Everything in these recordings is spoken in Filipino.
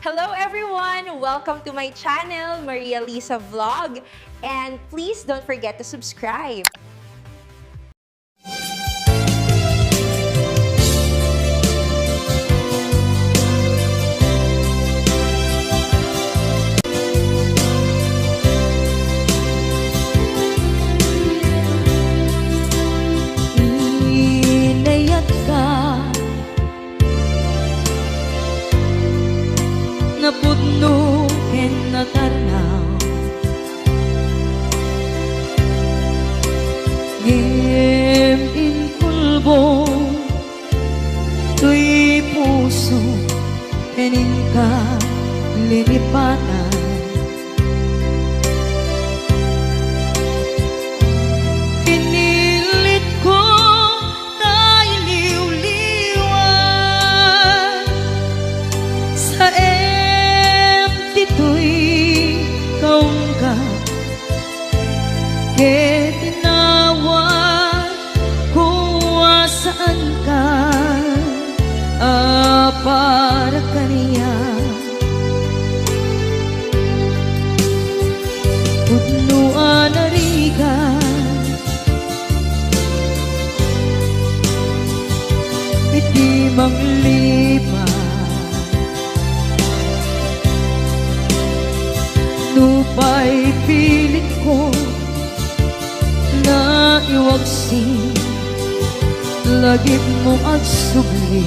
Hello everyone! Welcome to my channel, Maria Lisa Vlog. And please don't forget to subscribe. Inayat ka napudno ken natarnaw ngem inkulbo tuy puso kenin ka lilipatan pinilit ko na iliw-liwan sa empty kaungka ke tinawag kung saan ka para kaniya pudnuan narigan iti manglipan nupay pilit ko na iwagsin lagip mo agsubli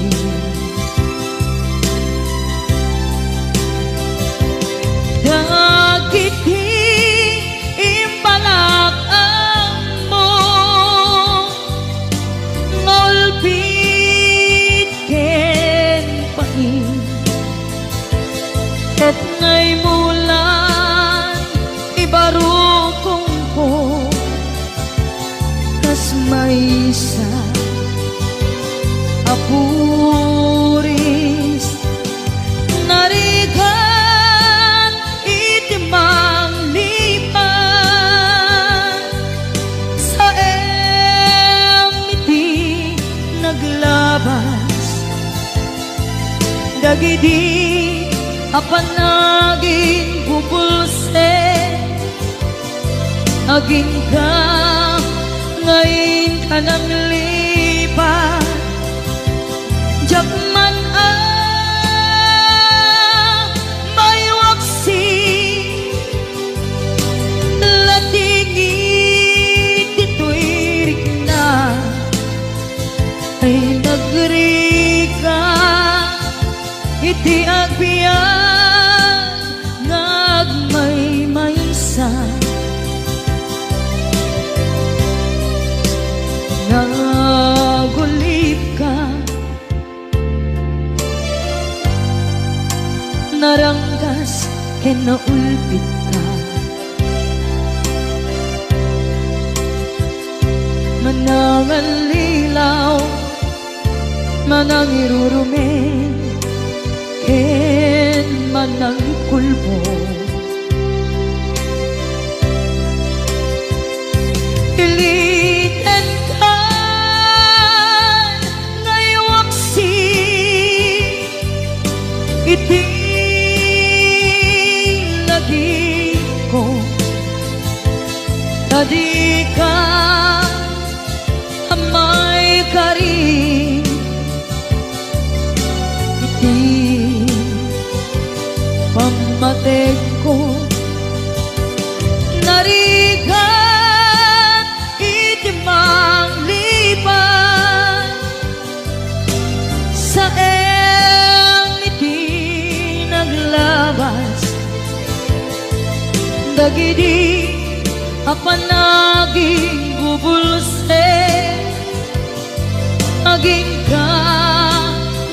dagit imbalak ang mo ngolpit ken pain ket ngay mulan ibarukong ko kas maysa apuris narigan itimang lipan sa emiti naglabas dagidi apan naging bubulse aging ka ngayon ka nang lipat Jakman may waksi latingit ito'y rikna ay nagrika iti agbiyan ngagmay maysa nagulip ka naranggas ken naulpit ka manangan lilaw manang irurumen ken manang kulbo iliten ka ngaywaksi iti ko tadi ka amay kari iti pamatek ko narigan iti manglipan sa iti naglabas dagidi apan naging bubulse aging ka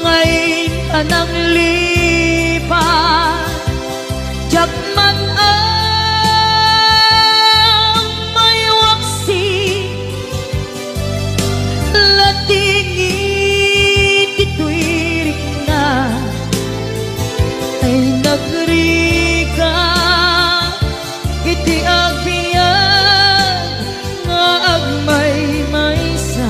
ngayon ka nang lipat jakman may waksi latingit ito'y rikna ay nagrika iti agbiyan nga agmay maysa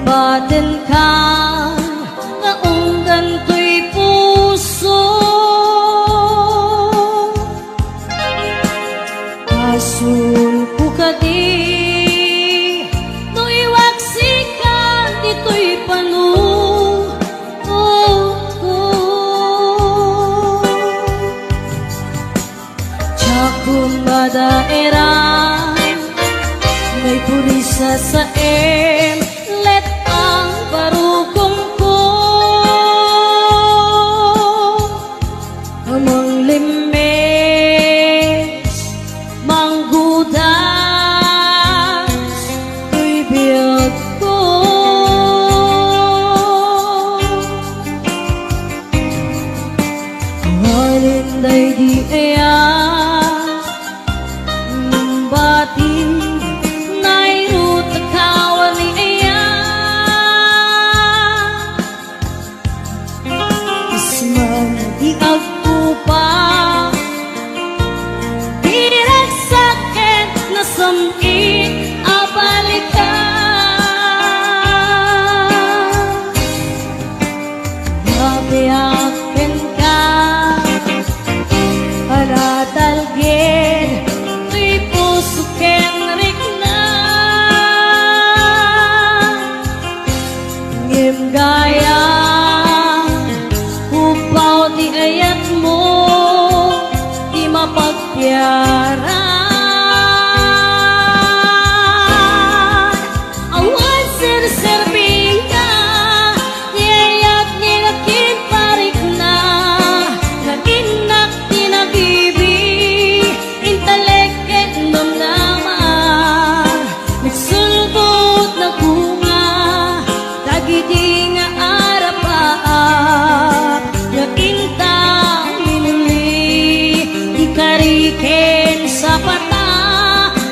baten ka nga unggan to'y puso. Asul ko ka di no iwaksikan dito'y panung Tsakong madaeran may purisa sa let ang barukong ko amang limes manggudas ko'y biyag ko halinday di ayan bati di agpupa direk sakit na samit abalikan nabiyakin ka alatalgin tuy puso kenrik na ngim gaya di ayat mo di mapagpiaran awan sir-sirbing ka di ayat nilakin parik na naginak di nagibi inteleket namnaman nagsulbot na bunga dagidi nga arapaan intang minuli ikariken sa pata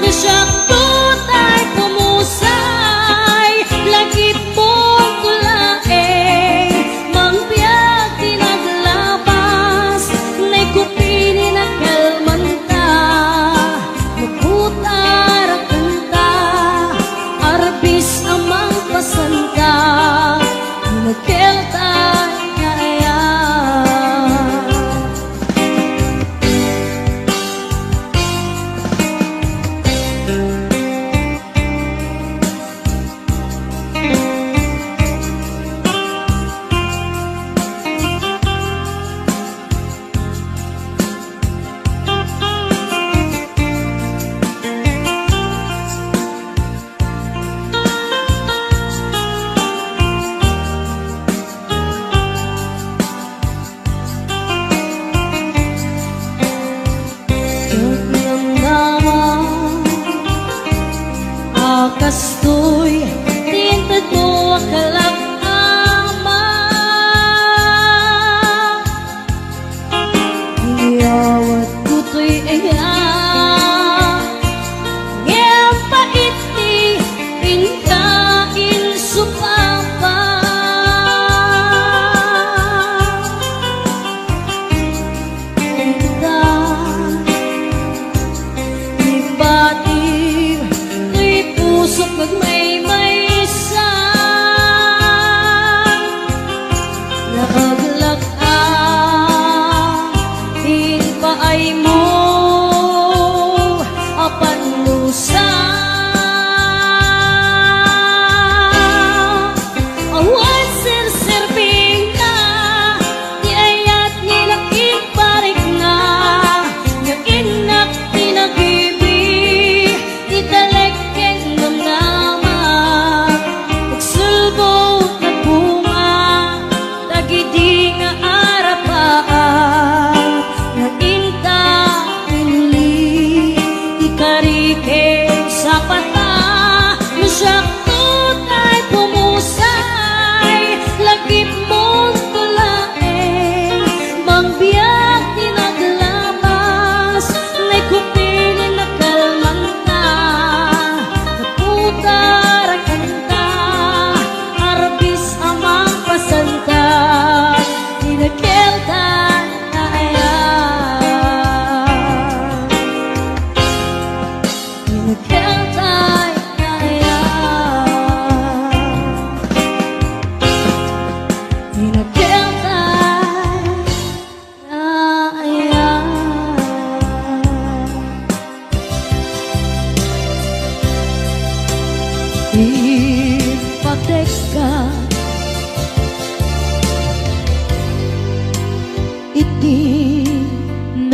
na siyakto tay pumusay lagi pong kulae mangbiag tinaglabas na'y kupini na kalmanta maputar ang kanta arbis amang pasanta nagkelta kastoy tintad mo akalag ama iyawat ko to'y ayan ngayang paiti pinkain supapa ibati pusok nagmay-maysa nakaglakan hinpaay mo apan lusa awan sir-sirbing ka di ayat nilakit parik na nga inak tinagibi italek dagidi nga arapaan nga inta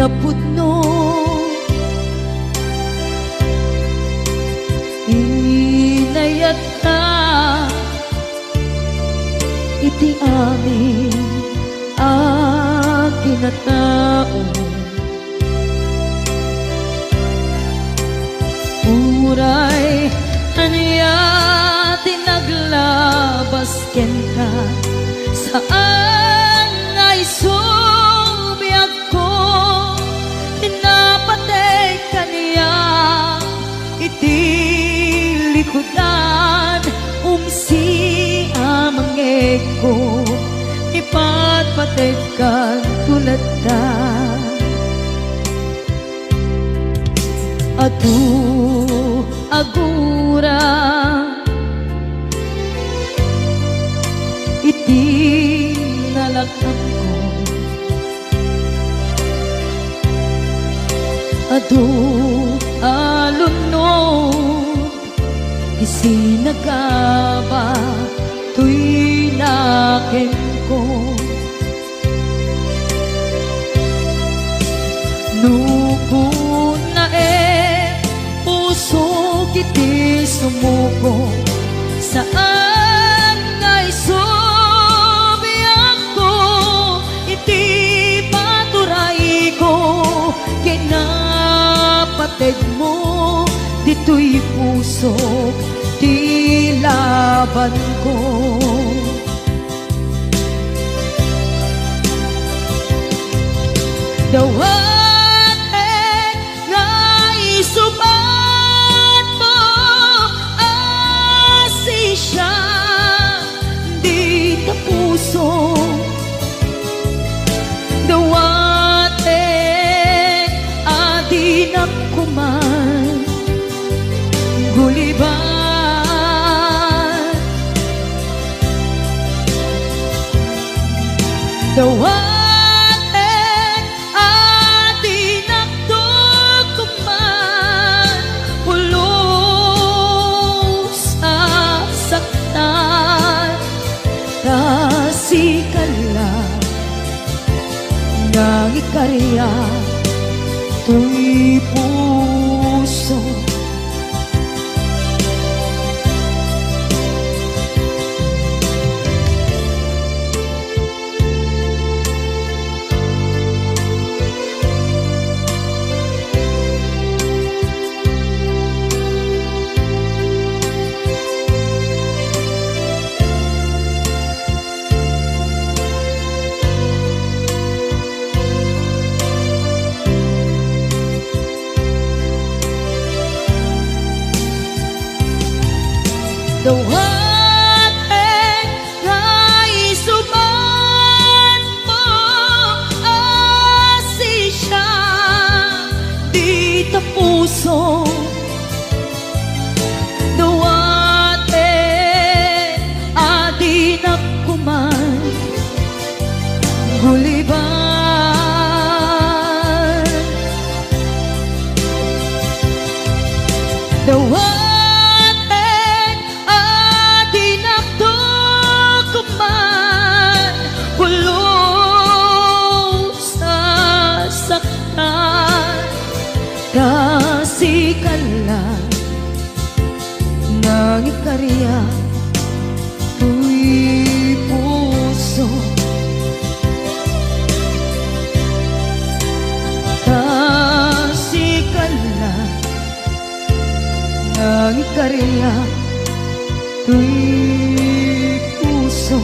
napudno inayat na iti amin kinatao uray anya tinaglabas ken ka saan ay subiyag ko pinapatay kaniya iti likudan umsi amangeg ko ipatpatay kan tulad ta adu agura iti nalakang ko adu alunod isinagaba tuy naken ko nukun na puso kiti sumuko saan ngay subiyak ko iti paturay ko kinapatid mo dito'y puso di laban ko dawat nga isubat mo asisya di ta puso dawat adi na kuman guliban dawat nang ikarya tuy puso dawat nga isubat mo asisya di ta puso dawat adi na kuman guliban dawat kasikala nang ikarya tuy puso kasikala nang ikarya tuy puso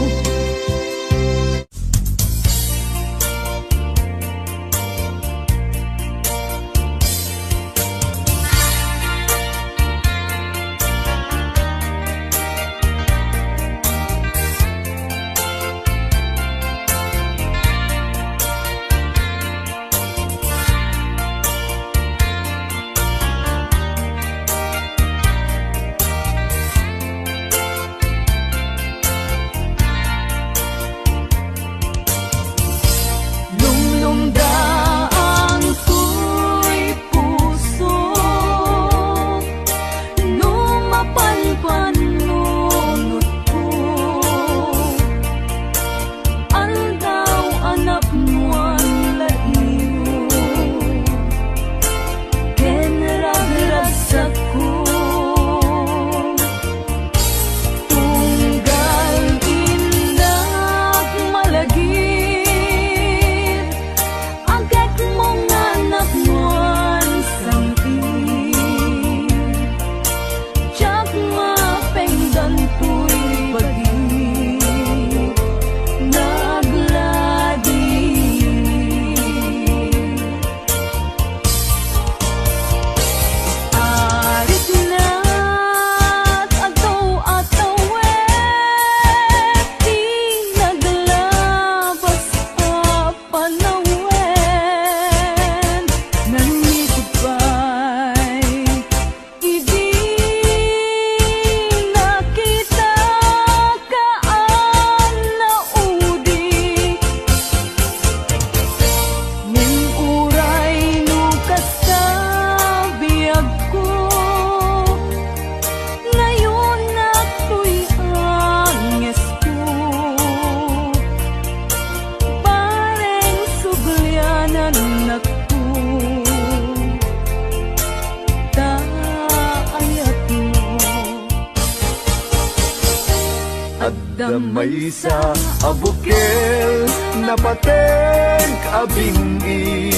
Damay sa abukel na pateng abingi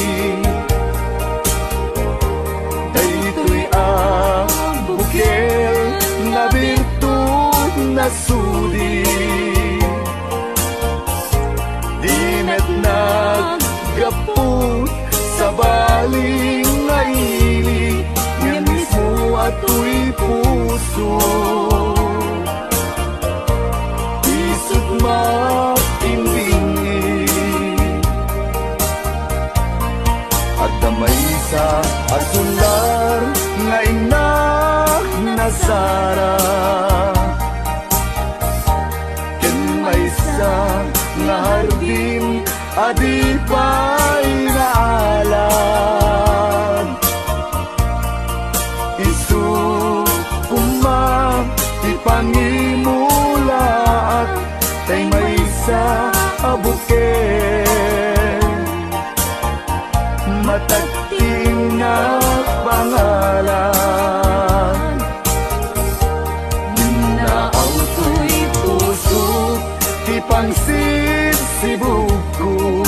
Daytoy abukel na birtud na sudi Dimet naggaput sa baling nga ili Nga mismo ato'y puso Isut makimbingi At damay sa asular nga inak na Sara Ken may sa nga hardin adi pa'y naalam Isu kumang ipangimulaat Tay may sa abukel Matagting na pangalan Naaw to'y puso Ipangsid si buko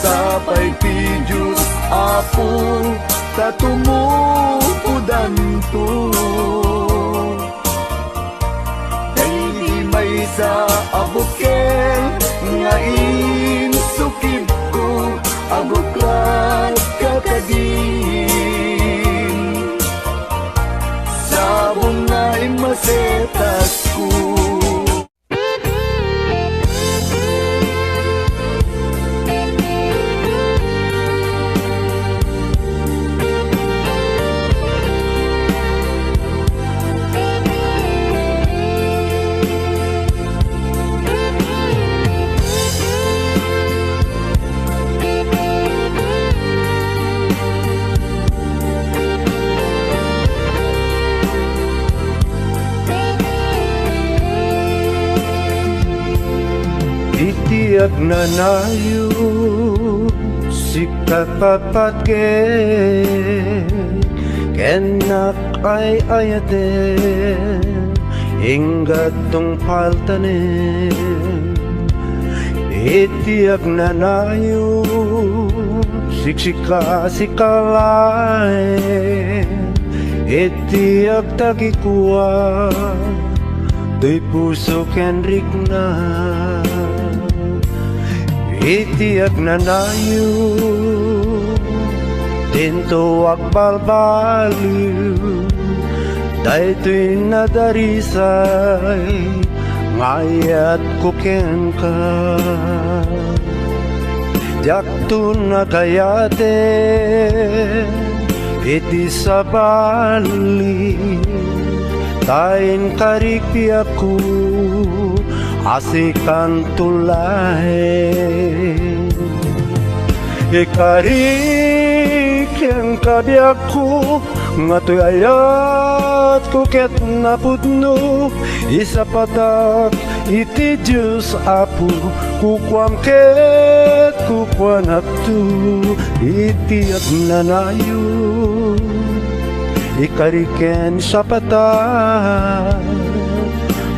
Sapay ti Diyos Apo Tatumupudan to Dahil may sa abukel Nga insukib ko Abuklat kakadin Sabong nga imasetas ko Itiyak na nayo si kapapatgen Kenak ay ayaten Ingat tong paltanen Itiyak na nayo siksika si kalain Itiyak tagikuwa Do'y puso kenrik na Itiyak na nayo Tinto akbalbaliw Daytoy nadarisay Ngayat kuken ka Diyak to nakayate Iti sa bali Tain karikpi ako Asikan tulay Ikarik yang kabiyak ko Nga to'y ayat ko ket napudno Isa patak iti Diyos Apo Kukwam ket kukwanak to Iti at nanayo Ikariken sa patak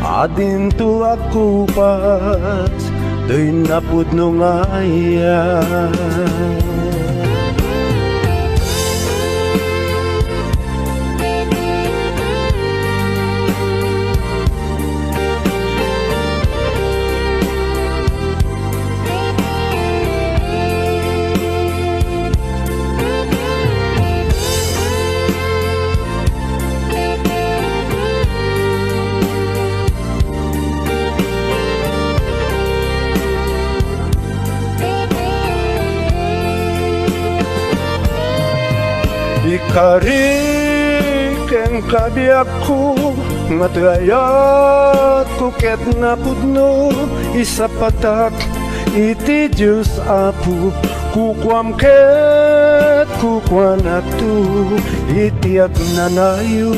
Adin tu aku pas Do'y napudno ngayan Ikarik ang kabiyak ko Nga tuyayat ko ket napudno Isa patak iti Diyos Apo Kukwam ket kukwanak to Itiyak nanayo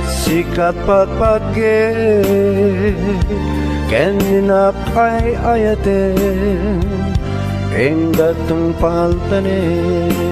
Sikat patpatge Ken ninapay ayaten Enggatong paltanen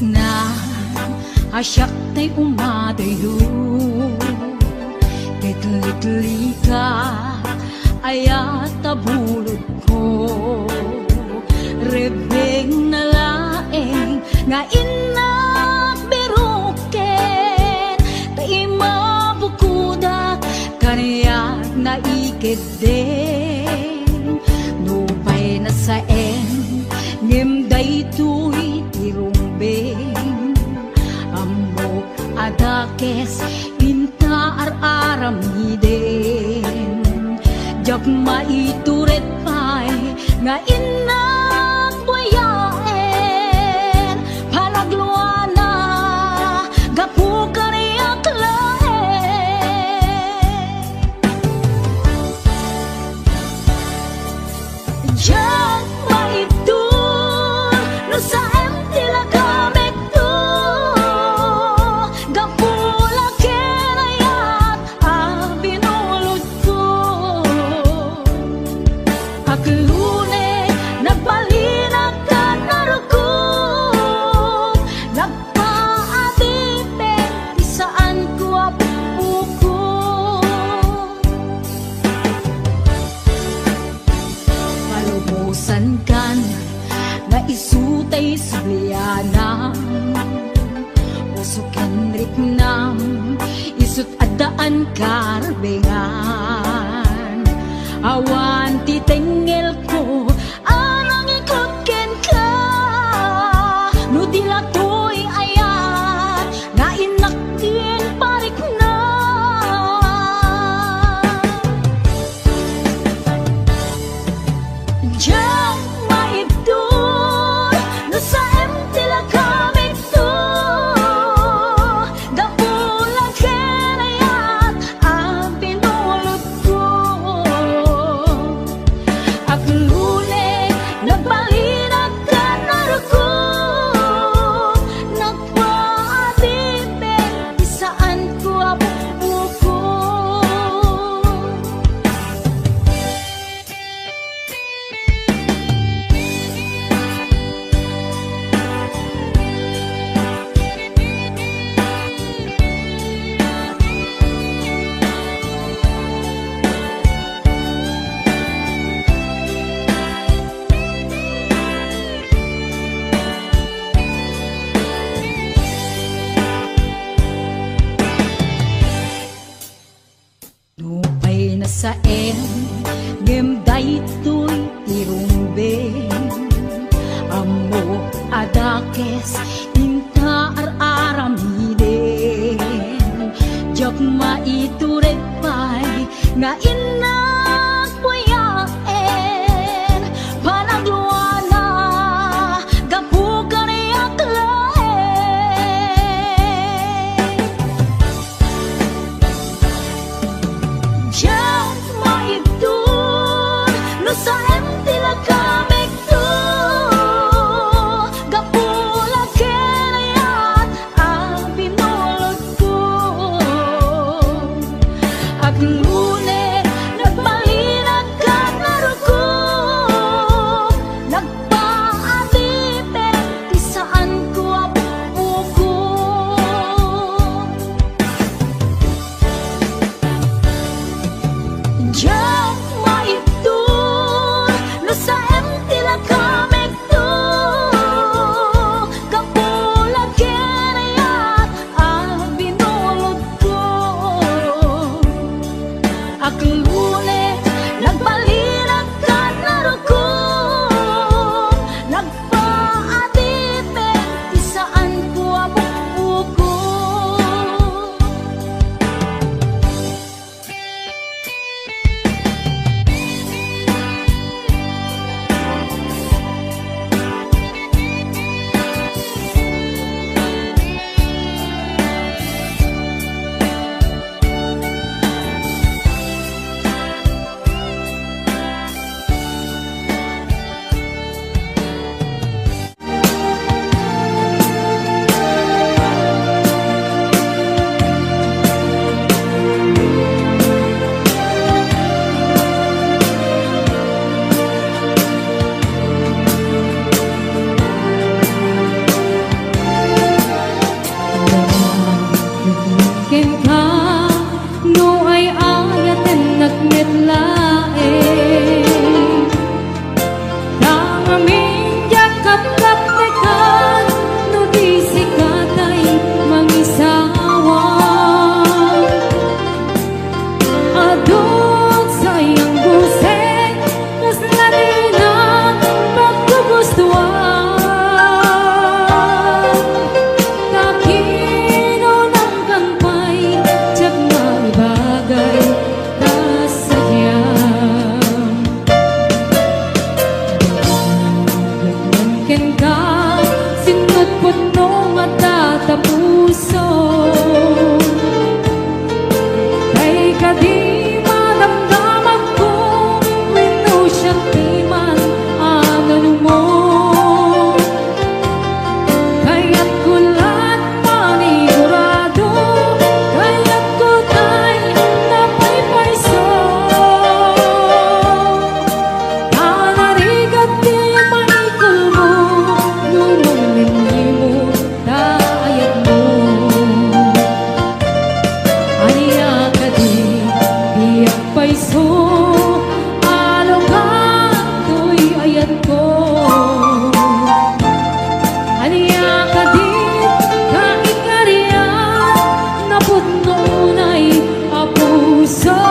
na asyak tay umadayo Litli ka ayat tabulod ko Rebeng na laeng nga inak beruken tay mabukudak kaniyak na ikeden Nupay na saen ngem daytoy tirumbeng Amok adakes pinta ar-aramiden Jak maituret pay nga inak buyaen Palagluana gapu kariyak laen Jak maitur no sa empty lagamek to Gapula kenayat abinulod ko Aklune nagbalinag ka narugog Nagpaadipe isaan ko apuko Palubusan kan nga isutay sublianam Usukan riknam isut adaan karbengan Awan titengel ko anang ikukken ka No dilatoy ayat nga inakin parik na Diyan maibdol no sa empty lagamit to Gapula kenayat ang pinulot ko Aklune nagbalinag ka narugog Nagpaadipe isaan ko apupuko Nupay na saen ngem daytoy tirumbeng Amo adakes inta ar-aramiden Jak maituret pay nga inak buyaen Panagluana gapu kaniyak laen Diyan maibdol no sa empty lagamik to Gapula kenayat ang pinulot ko Aklune Aming yakap-kaptekan no di sikatay mangisawa. Adun sayang busek kas ladina paggugustuhan. Kakino ng kampay tiyak maibagay kasadyang. Ken ka sinut puno mata tapuso. Kay kadi madamdaman ko wino siyang timan anon mo. Kaya't kulat panigurado, kaya't kutay napaypayso. Kanarigat di maikol mo, numanglingi mo, dayat mo. Aniya ka di agpayso, along ka to'y ayat ko. Aniya ka di kaikariyan, naputnunay apuso.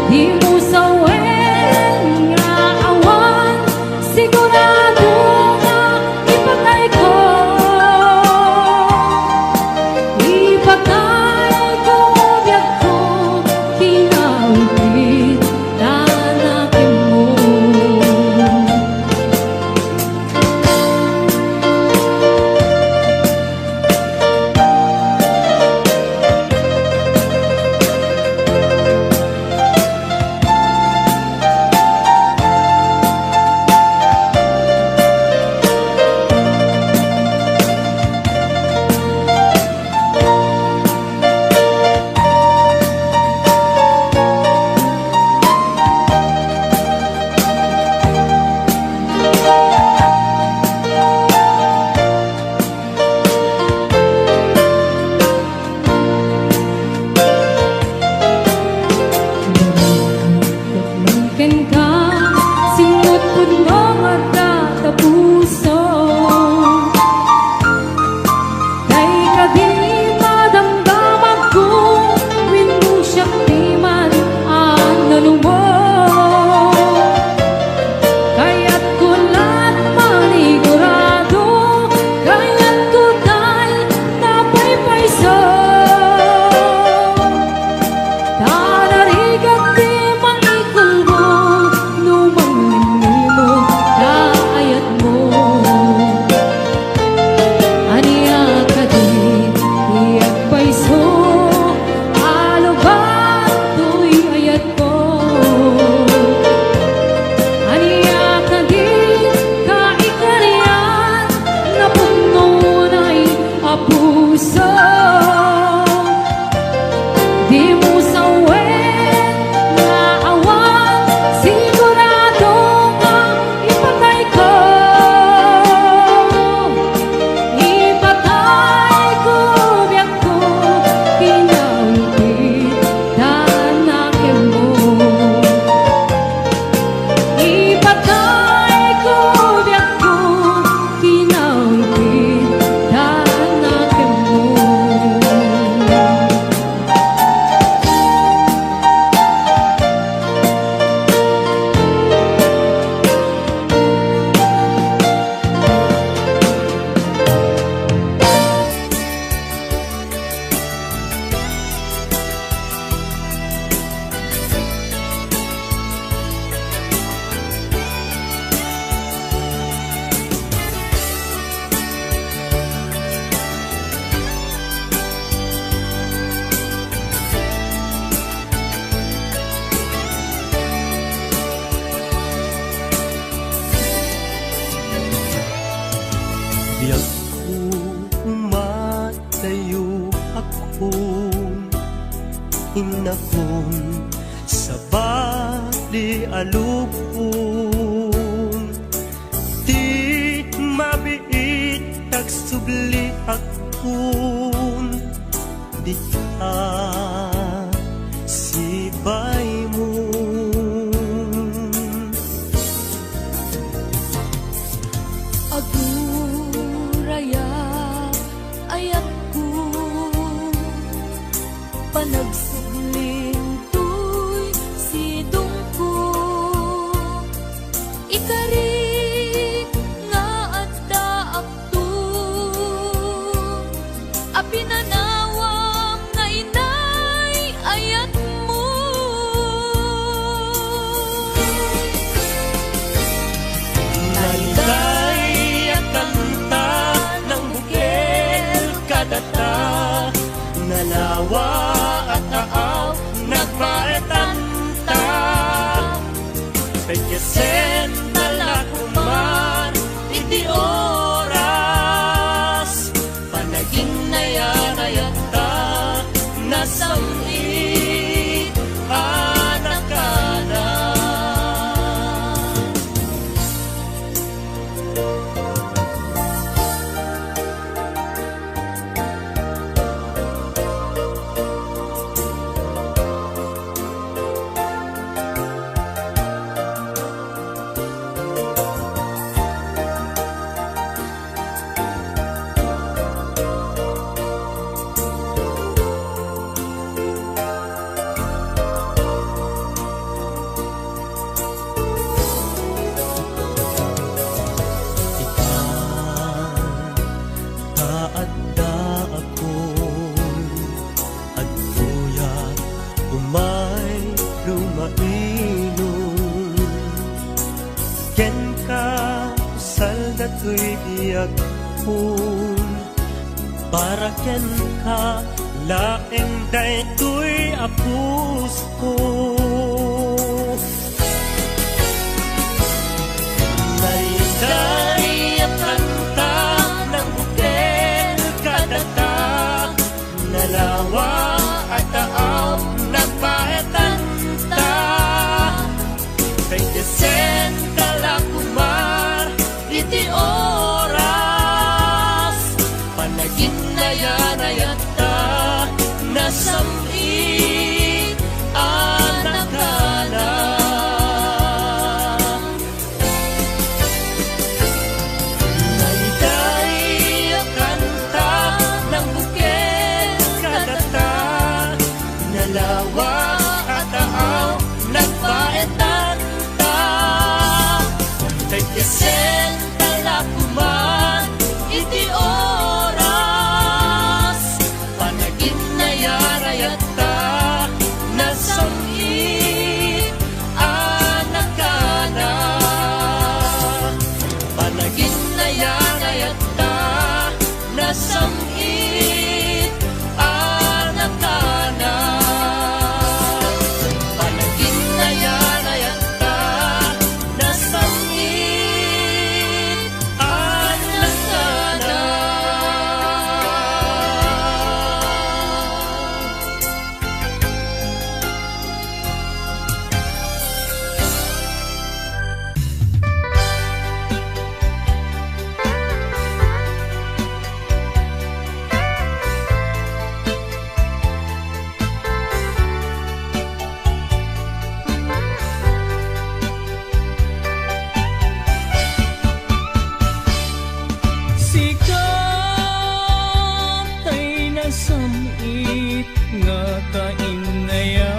Di mo sawen nga awan, sigurado nga ipatay ko. Ipatay ko biyak ko, kinaulit nanakin mo. Ken ka sinut puno mata tapuso. Kay kadi madamdaman ko wino siyang timan anon mo. Kaya't kulat manigurado, kaya't kutay napaypayso. Tanarigat di maikol mo, numanglingi mo, dayat mo. Aniya ka di agpayso, alubat to'y ayat ko. Aniya ka di kaikariyan, naputnunay apuso. Di mo sawen nga awan, sigurado nga ipatay ko. Ipatay ko biyak ko, kinaulit nanakin mo. Ipatay ko biyak ko, kinaulit nanakin mo. Biyak ko umatayo ako, inakon sa bali alupon. Di mabiit tagsubli akon, di ka sibay mo. nalawa at taaw nagpaetanta pagkasen talakuman iti oras panaging nayanayata nasamit anakana. Para ken ka laeng daytoy apus ko naiday ang kanta ng bukel kadata nalawa at taaw nagpaetanta kay desen kalakumar iti oras panagin nayanayata nasamit anakana. Naiday ang kanta ng bukel kadata nalawa at taaw nagpaetanta kay kesen talakuman iti oras panagin nayanayata nasamit anakana panagin nayanayata nasamit anakana panagin nayanayata nasamit anakana. Sikat ay nasamit nga kainaya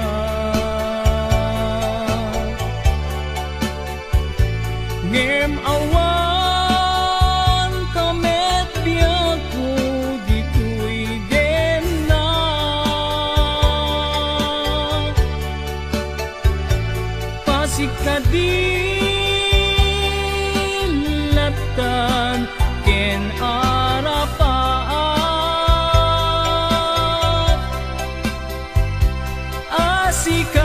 ngem awan kamet biyak ko dito'y gem na pasikadilatan ken arapaat asikatay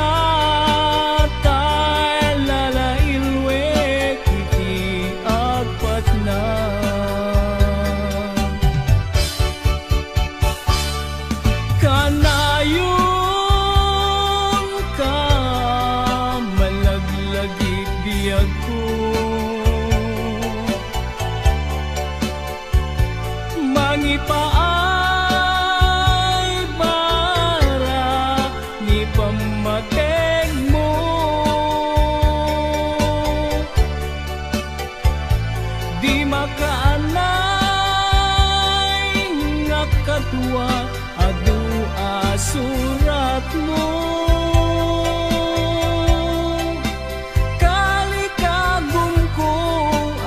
lalailwek iti agpatnan kanayon ka malaglagit biyag ko mangipaay bara ni pamateg mo di makaanay nga katwa adu asurat mo kalikagum ko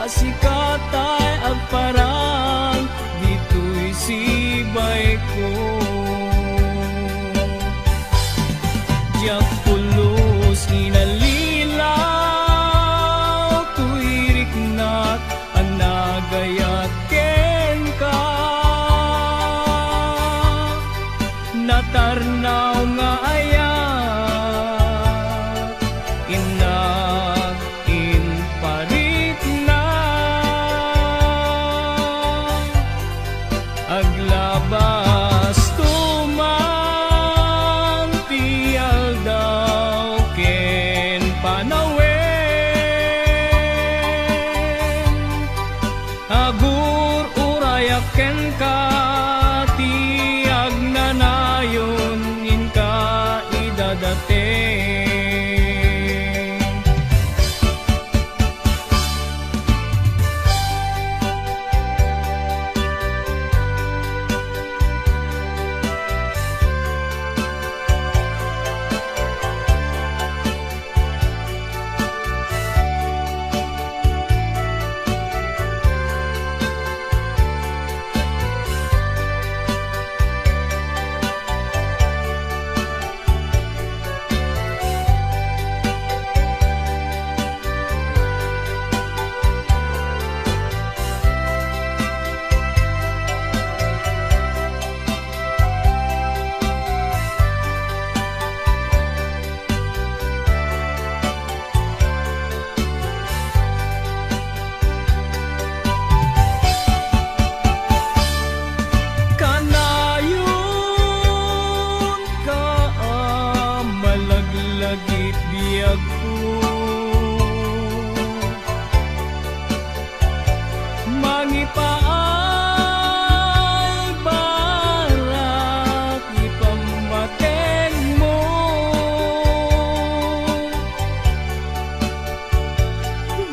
asikatay agparang dito'y sibay ko diyak pulos inalilaw tuirik na't anagayat ken ka nata Agur urayaken ka tiag nanayon inka idadate. Kanayon ka malaglagit biyag ko. Mangipaay barak ipamateng mo.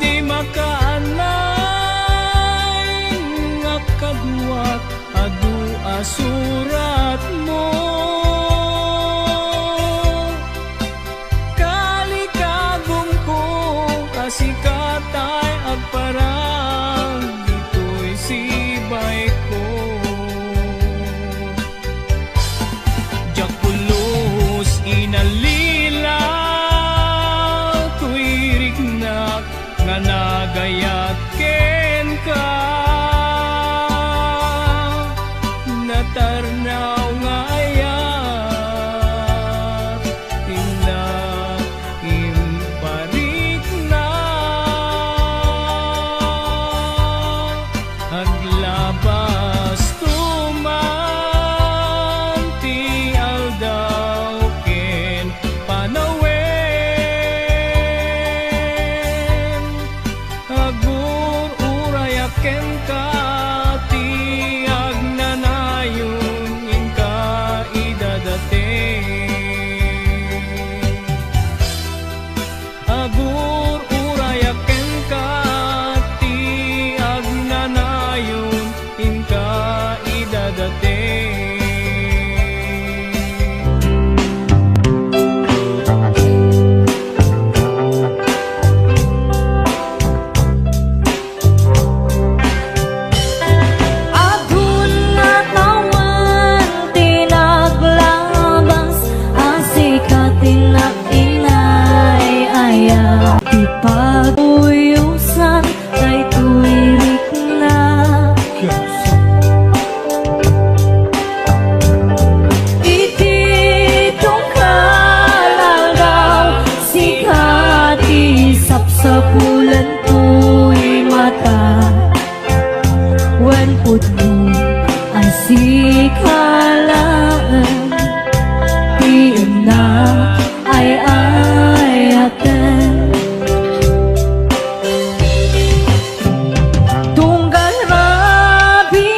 Di makaanay nga kaduat adu asurat mo. Kalikagom ko kasikatay agparang dito'y sibay ko. Jakulos inalila tuirik na nga nagayat ken ka. Natarnaw nga ayat tingnan imparik na. Aglabas tuman ti aldaw ken panawen. Agur urayaken ka tiag nanayon inka idadate. Agur urayaken ka tiag nanayon inka idadate. Agun na tawan tinaglabas asikatin na inay aya. Di paguyusan ay tuwirik na. Ititong kalagaw sikati sapsapulan tu'y mata. Wen putno ay sikalaan tiim na ay ayaten. Tunggal rabi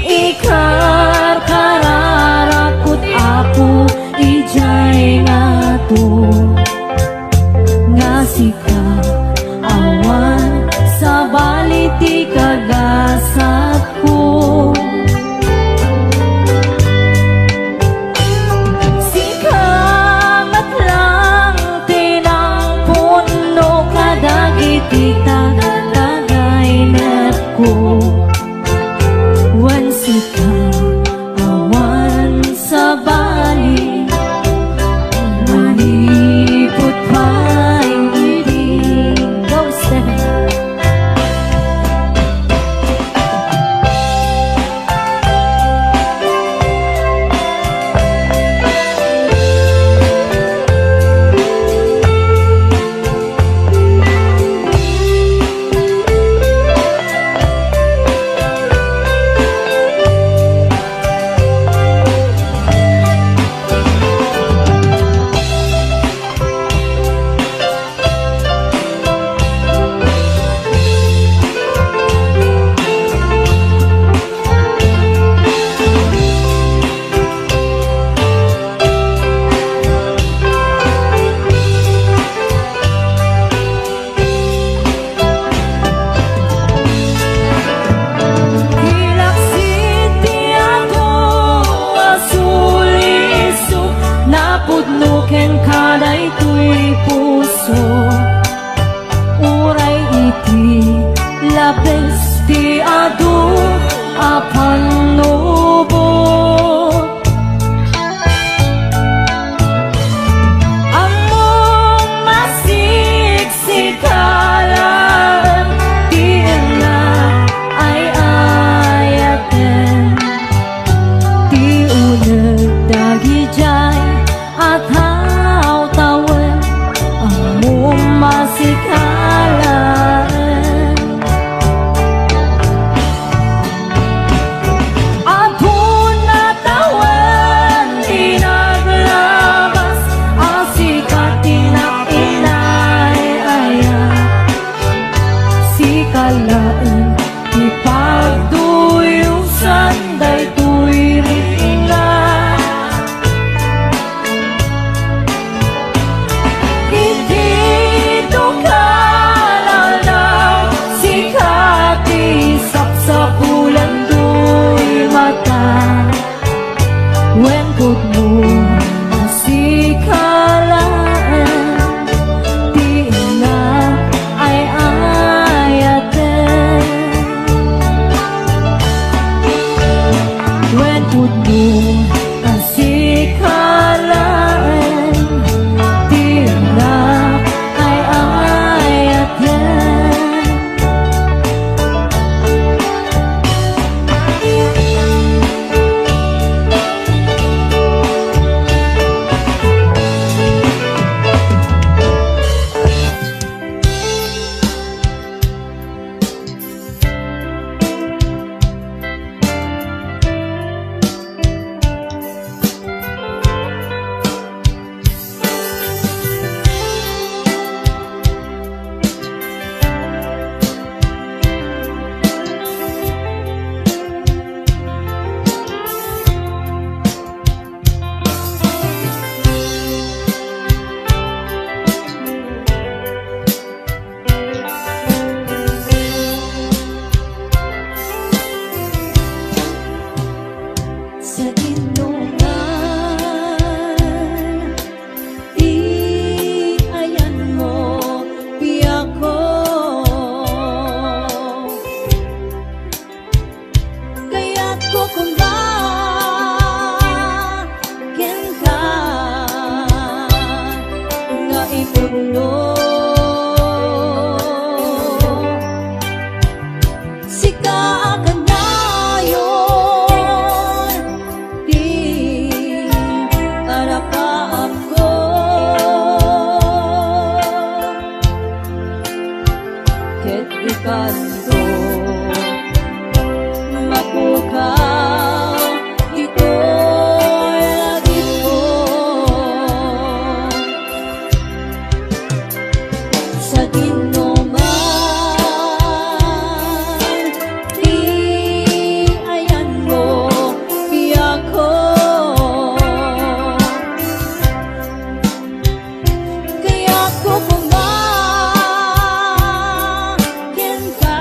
ikar kararakut aku ijay ngato. Nga sika awan sa baliti kagasat ko. Sikangat lang tinang puno kadagiti tagay ko. Wan sika awan sa bali manipot pa'y ibig. panubos. Among masiksikalan, di na ay ayaten. Di unag dagijay at hawtawan, among masikalan. Adun na tawan, di naglabas, ang sikat tinag-inay-aya. Sikalaan, ipagduyusan, daytoy ringa. Dito ka lalaw, sikat isap-sapulan do'y mata. Wengkod mo masikalaan, di na ay ayaten. Wengkod mo masikalaan, di na ay ayaten. Sa inungan, iayan mo biyak ko. Kaya't ko kumbakin ka na ipuno. Sika ka na yun, di arapaap ko. Ket ikanto mapukaw, ito'y lagi ko. Sa dinuman, di ayan mo biyak ko. Kaya't ko kumakin ka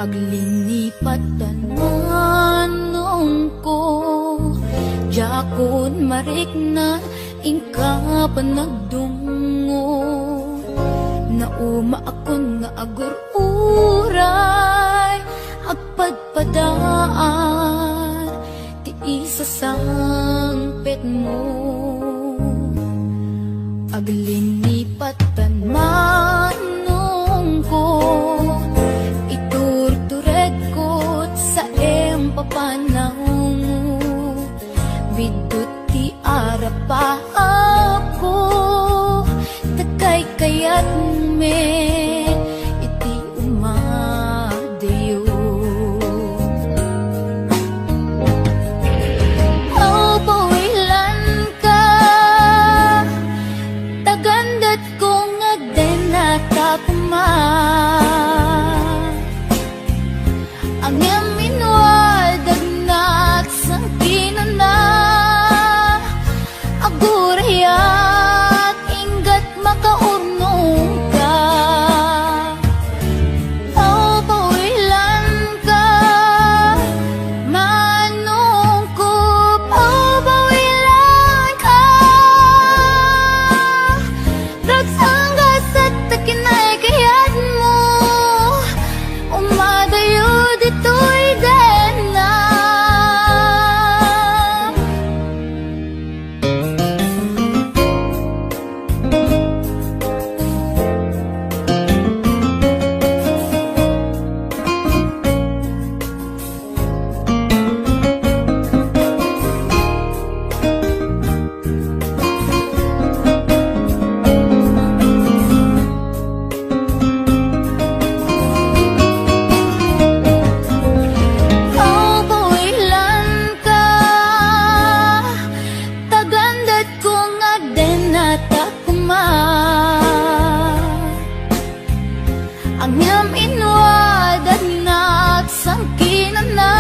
Aglinipat tananong ko, jakon marikna ingka panagdungo. Nauma akon nga agur-uray, agpadpadaan, ti isa sangpet mo. Aglinipat tananong ko, iturtured ko sa empapanaw mo. Bidot ti arapa ako, takay kayat me, iti umadayo. Aw, pawilan ka, tagandat kong agdenata puma. Ang yaminwal dagnat sang kinana, agurayat inggat makaurnong ka. Aw, pawilan ka, manungkup. Aw, pawilan ka, ragsanggas at takinay kayat mo, umadayo dito'y dena. Aw, pawilan ka, tagandat kong agdenata kuma. Ang yaminwadag nagsangkinan na,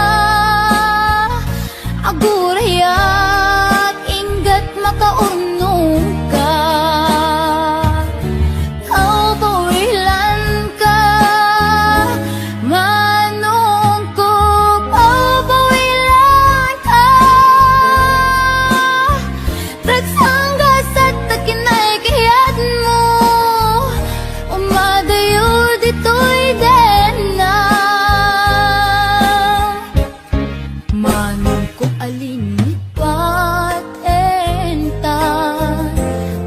agurayat inggat makaurnong ka. Aw, pawilan ka, manungkup. Aw, pawilan ka, ragsanggas at takinay kayat mo, umadayo dito'y dena. Manong ko alinipat enta,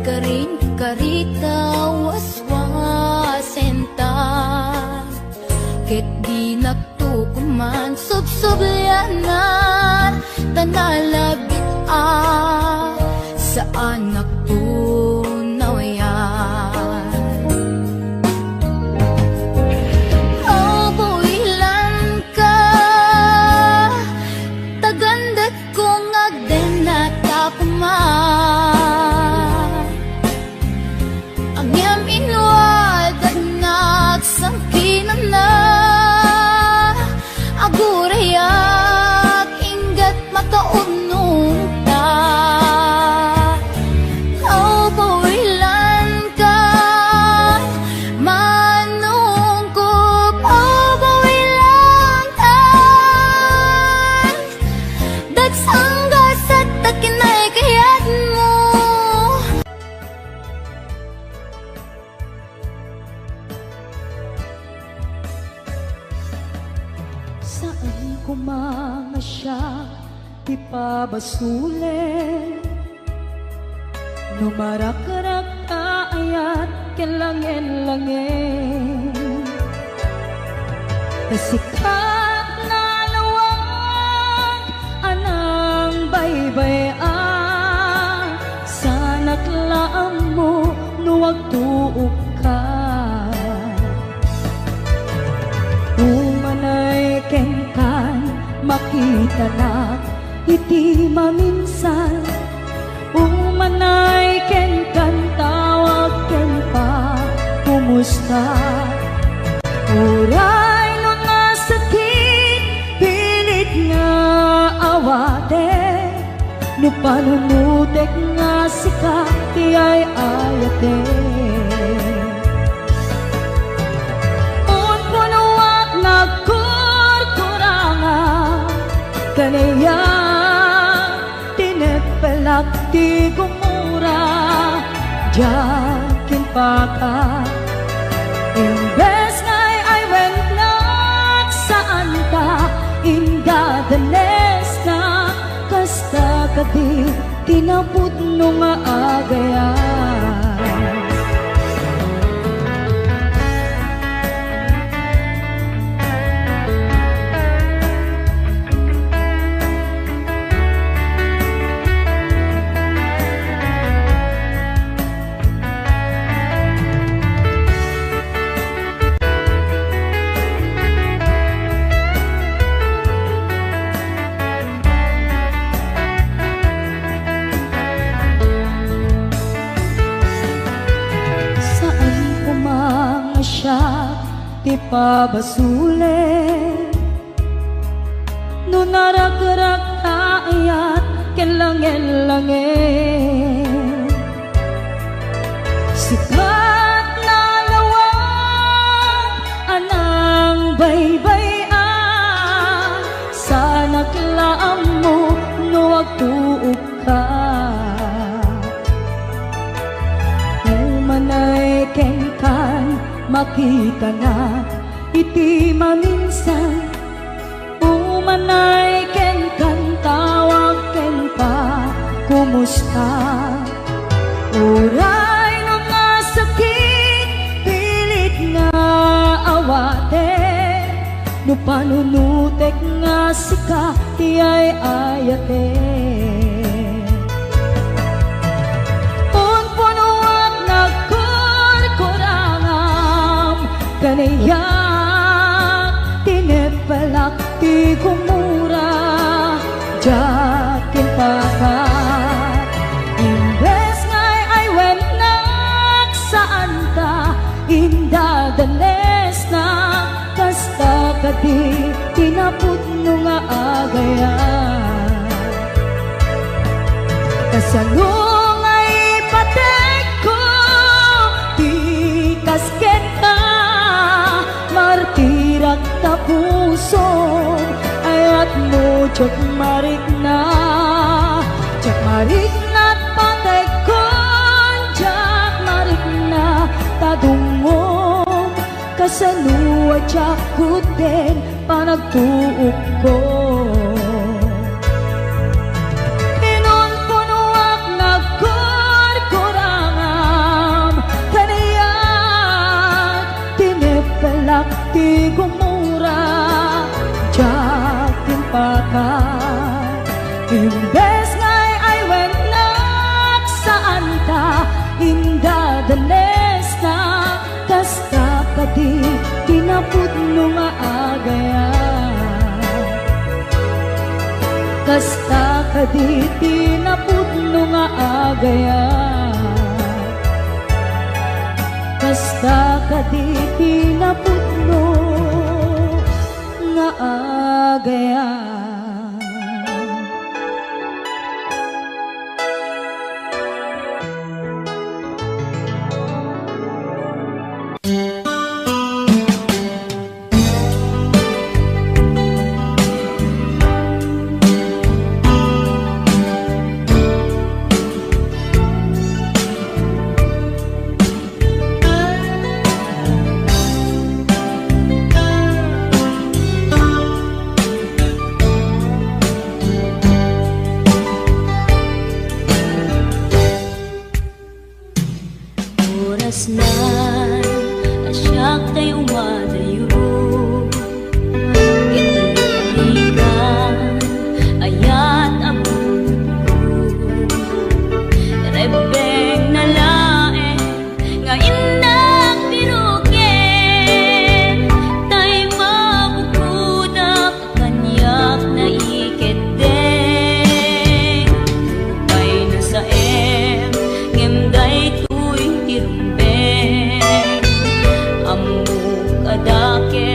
karin karita waswasenta. Ket di nagtukuman subsubyanan, tanalabit sa anak tunawayan. Aw, pawilan ka, tagandat kong agdenata puma. Ang yaminwadag nagsangkinan na, agurayat inggat makaurnong ta. Aw, pawilan ka, manungkup. Aw, pawilan ka, dagsanggas at takinay kayat mo. Saan ko mamasya, ipabasulit, numarak-rak kaayat kilangin-langin. Kasikat na lawang anang baybayan, sa naklaan mo nuwag tuog ka. Umanay kengkan makita na iti maminsan, umanay kengkan tawag ken pa kumusta. Uray no nga sakit, pilit nga awate, no panunutek nga sikat ti ay ayate. Un punuak nagko kaniya tinepelak ti gumura jakin paka imbes ngay ay went not saan ka inda danes na kasta kadi tinapud no nga agayan. Ti pabasule no naragrak ayat kelangel-langel sikat na lawag anang baybayan sa naglaam mo no agtuog ka umanay kengkan makita na iti maminsan umanay ken kan tawag ken pa kumusta uray no nga sakit pilit nga awate no panunutek nga sika ti ay ayate kaniyak tinepelak ti gumura jakin pakat imbes ngay ay wenak saan ka inda danes na kasta kadi tinapud no nga agayan kasano ngay patek ko ti kasket ka martirak ta puso ayat mo jok marik na patay kon jak marik na tadungom kasano at jakut din panagtuok ko inon punuak nagkurkurangam kaniyak tinepelak ti gumura jakin pakat imbes ngay ay wenak saan ka inda danes na kasta kadi tinapud no nga agayan kasta kadi tinapud no nga agayan kasta kadi tinapud no nga agayan. Amuk adake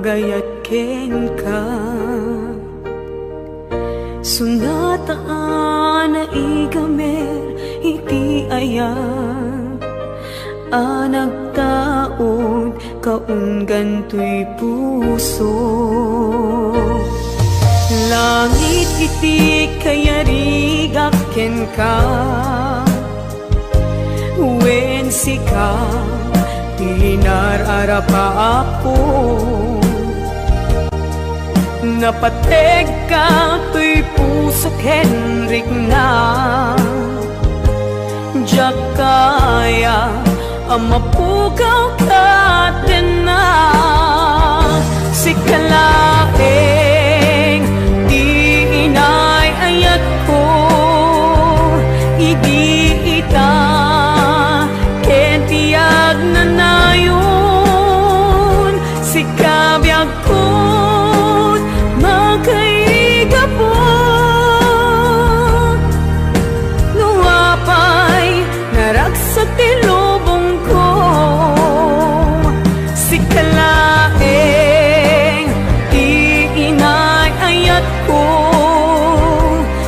gayat ken ka. Sunataan na igamer iti ayan, anagtaod kaunggan to'y puso. Langit iti kayarigak ken ka, wen sika tinararapa ako. Napateg ka to'y puso Henrik na, diyak kaya amapugaw ka din na. Sikalaeng di inay ayat ko, idi ita kentiyag na nayon. Sikabiyag ko magkaigapon, nuwapay naragsak ti lubong ko. Sikalaeng di inay ayat ko,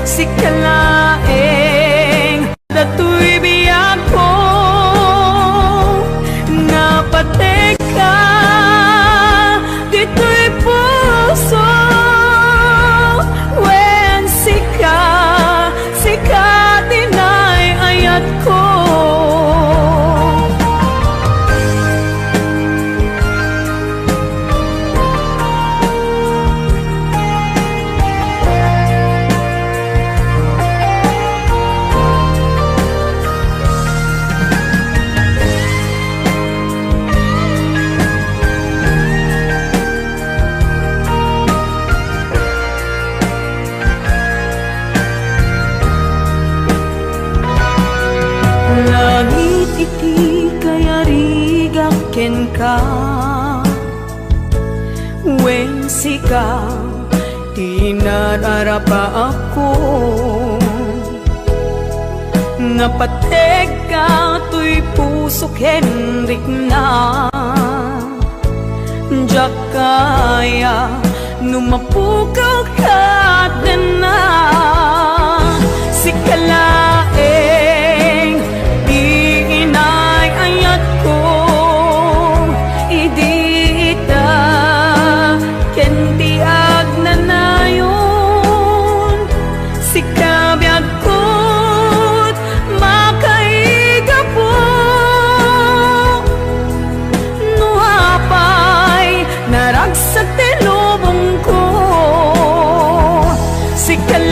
sikalaeng dato'y biyag ko. Napateg ka dito'y puso, wen sika dinay ayat ko. Langit iti kayarigak ken ka, wen sika tinararapa ako. Napateg ka to'y puso Henrik na, diyak kaya numapukaw ka din na. Sikalaeng di inay ayat ko, idi ita kentiyag na nayon. Sikabiyag ko't makaigapo, nuhapay naragsak ti lubong ko. Sikalaeng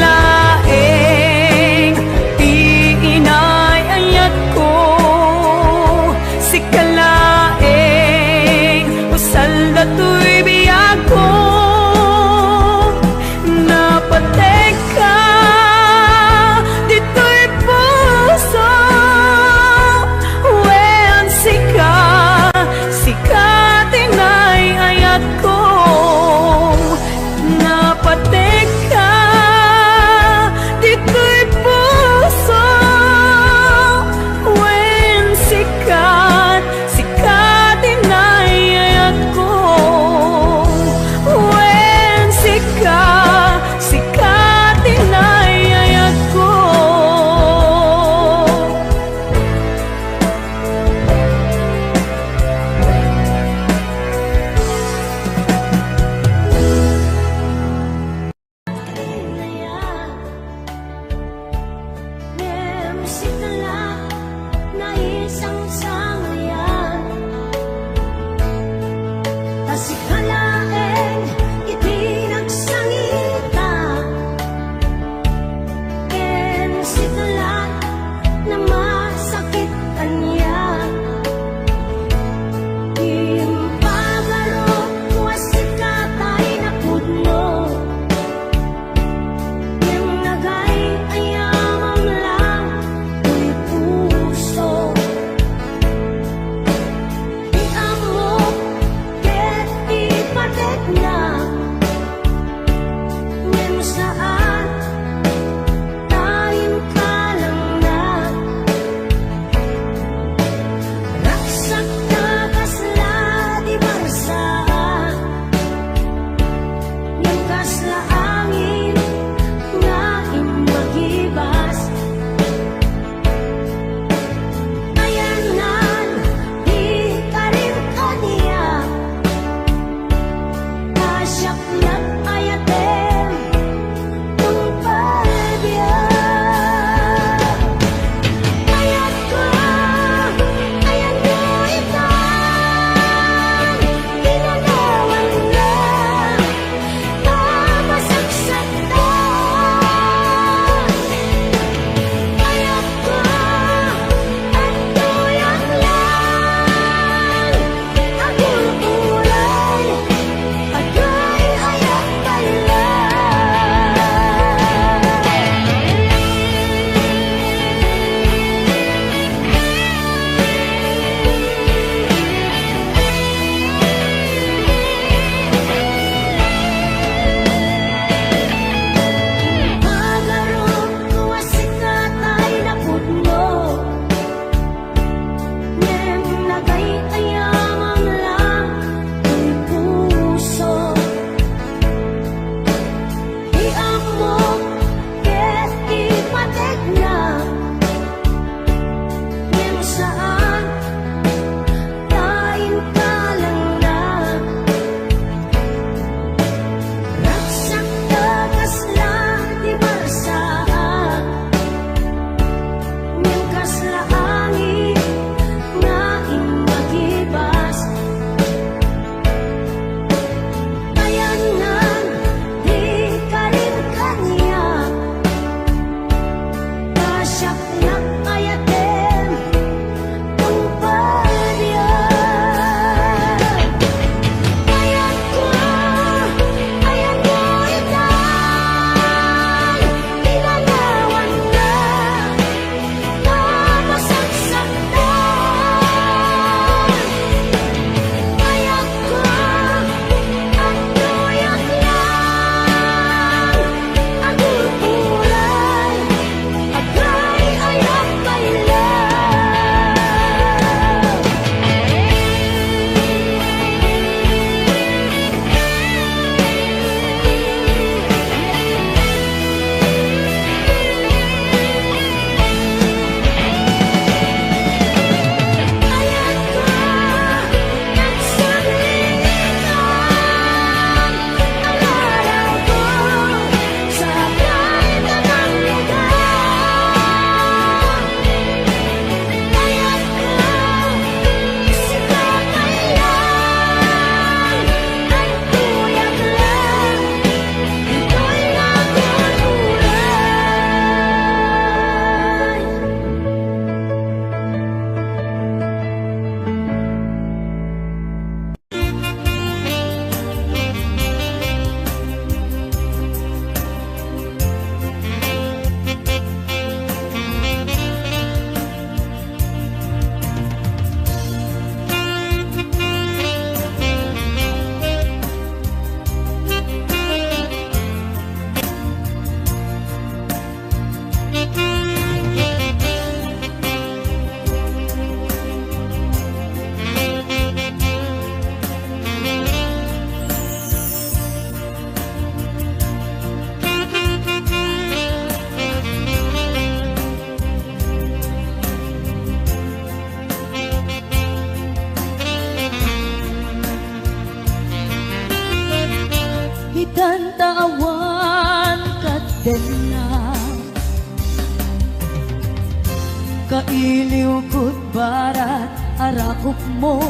iliw ko't barat arakop mo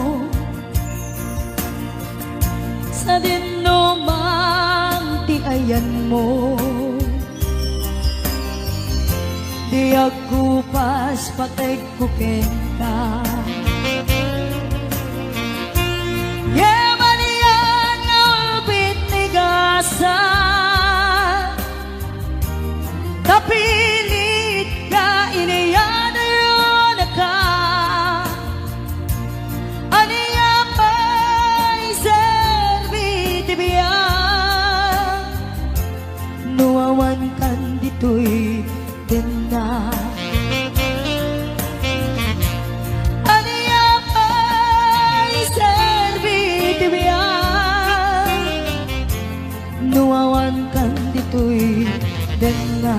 sa dinumang tiayan mo. Di ako pas patay ko kenta. Yaman yan albit ni gasa, kapilit ka iniyan yun ka. Aniya pa'y serviti biya, nuwawan kan dito'y ganda. Aniya pa'y serviti biya, nuwawan kan dito'y ganda.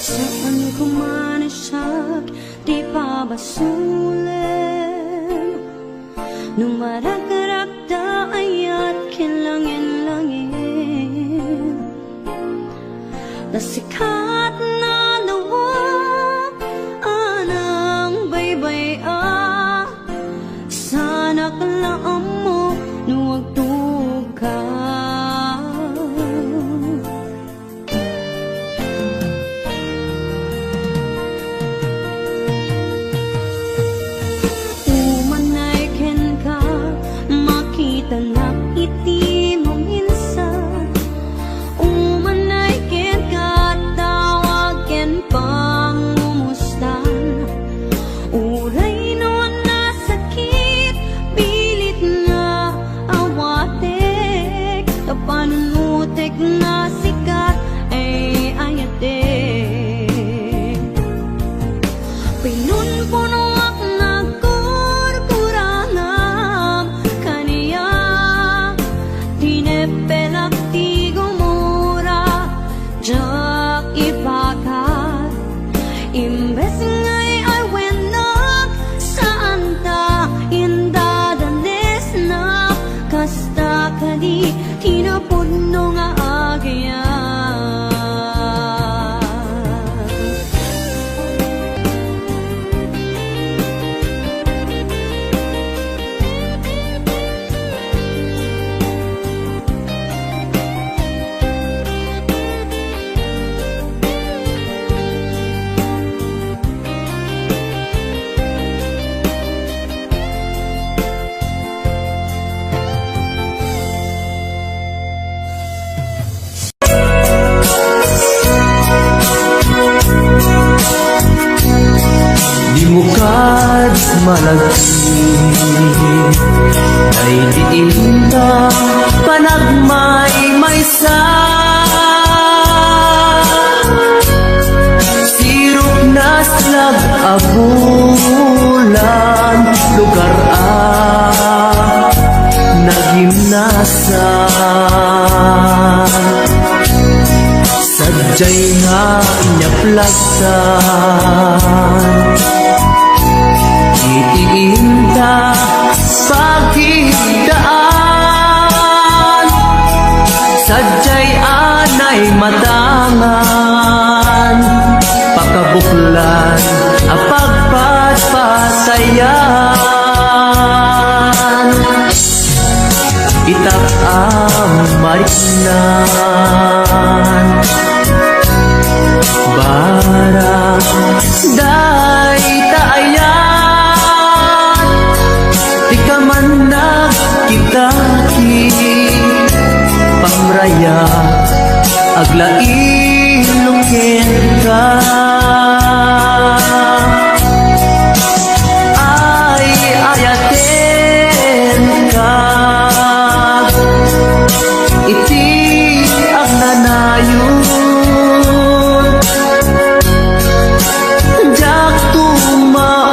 Saan ko man siyak, di pa basulim. Numarag-rag da ayat kilangin-langin. Nasikat na nawag anang baybay sana kalaang mo nuwag ka. Tanak iti mo minsan, umanay ken katawag ken pangumustan. Uray no nasakit, pilit nga awatek, kapanunutek na sikat ay ayatek. Pinunpuno pelak ti gumura jak ibakat imbes ngay ay wenak saan ta indadanes na kasta kadi tinapuno nga agyan. Mukad malagsi ay diin na panagmay maysa. Sirok na slag abulan lugar nagimnasan. Sadyay nga inyaplagsan itiinda pagkidaan. Sadyay anay matangan, pakabuklan apagpatpatayan. Itak ang mariknan, barang day taayan. Di ka man nagkitaki pamraya aglain lukin ka. Ay ayaten ka iti agnanayon. Jak tumauma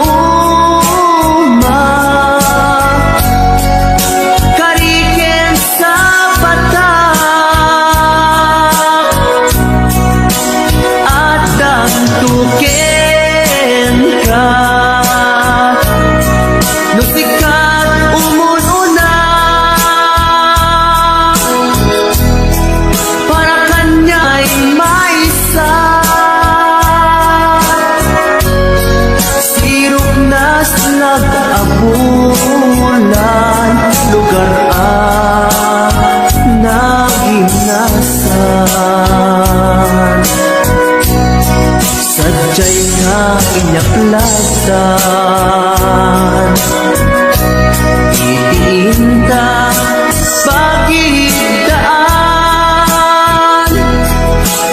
sadya'y nga inyaklasan. Itiinda pagidaan,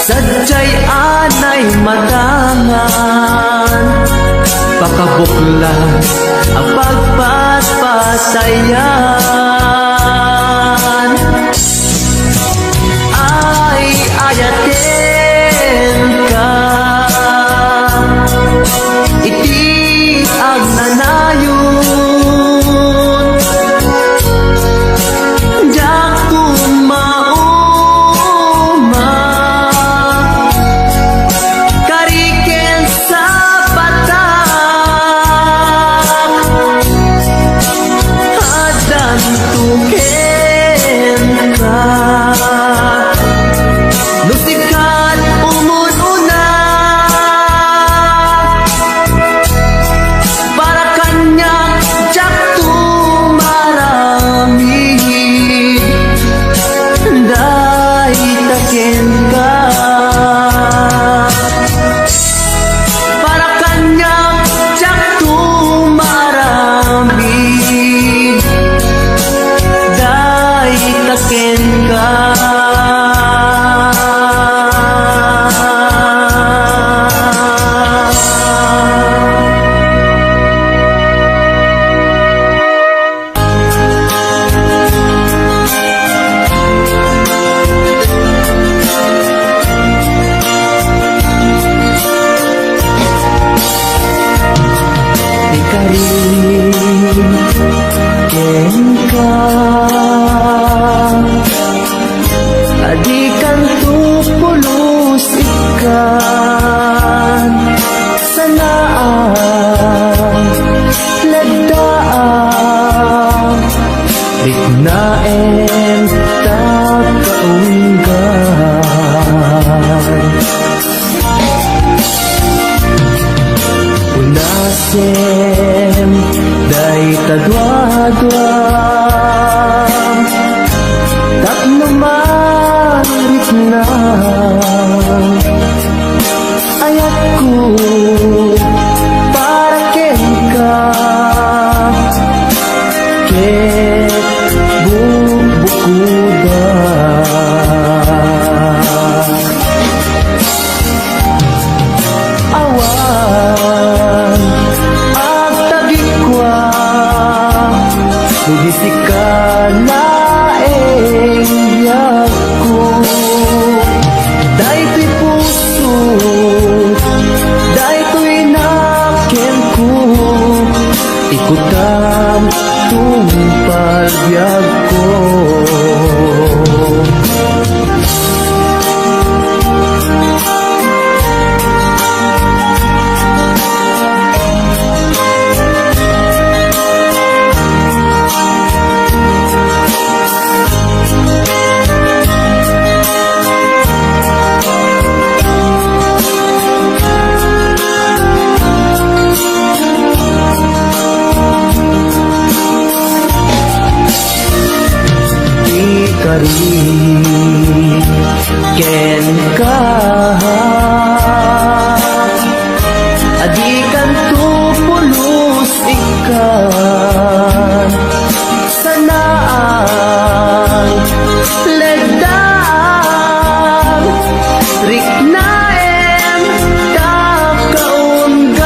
sadya'y anay matangan, pakabuklan ang pagpaspasayan. Ay ayaten ka, iti ang nanayon, diyak kumauma, kariken sa batak, hadan tuken ka. Nusikat umununa, para kanya jak tumarami, day taken ka. Para kanya jak tumarami, day taken ka. Ikarin ken ka, adikan tupulos ikan, sanaan lagdaan, dignaen takaunggan. Unasem day tadwadwa, tapno marit na ayat ko, para ken ka, ket bubukuda. Awan ang tagikwa, nudisi ka laeng biyag ko. Dayto'y puso, dayto'y naken ko, ikutam tumpal biyag ko. Ikarin ken ka, adikan tupulos ikan, sanaan legdaan, riknaen takaunggan.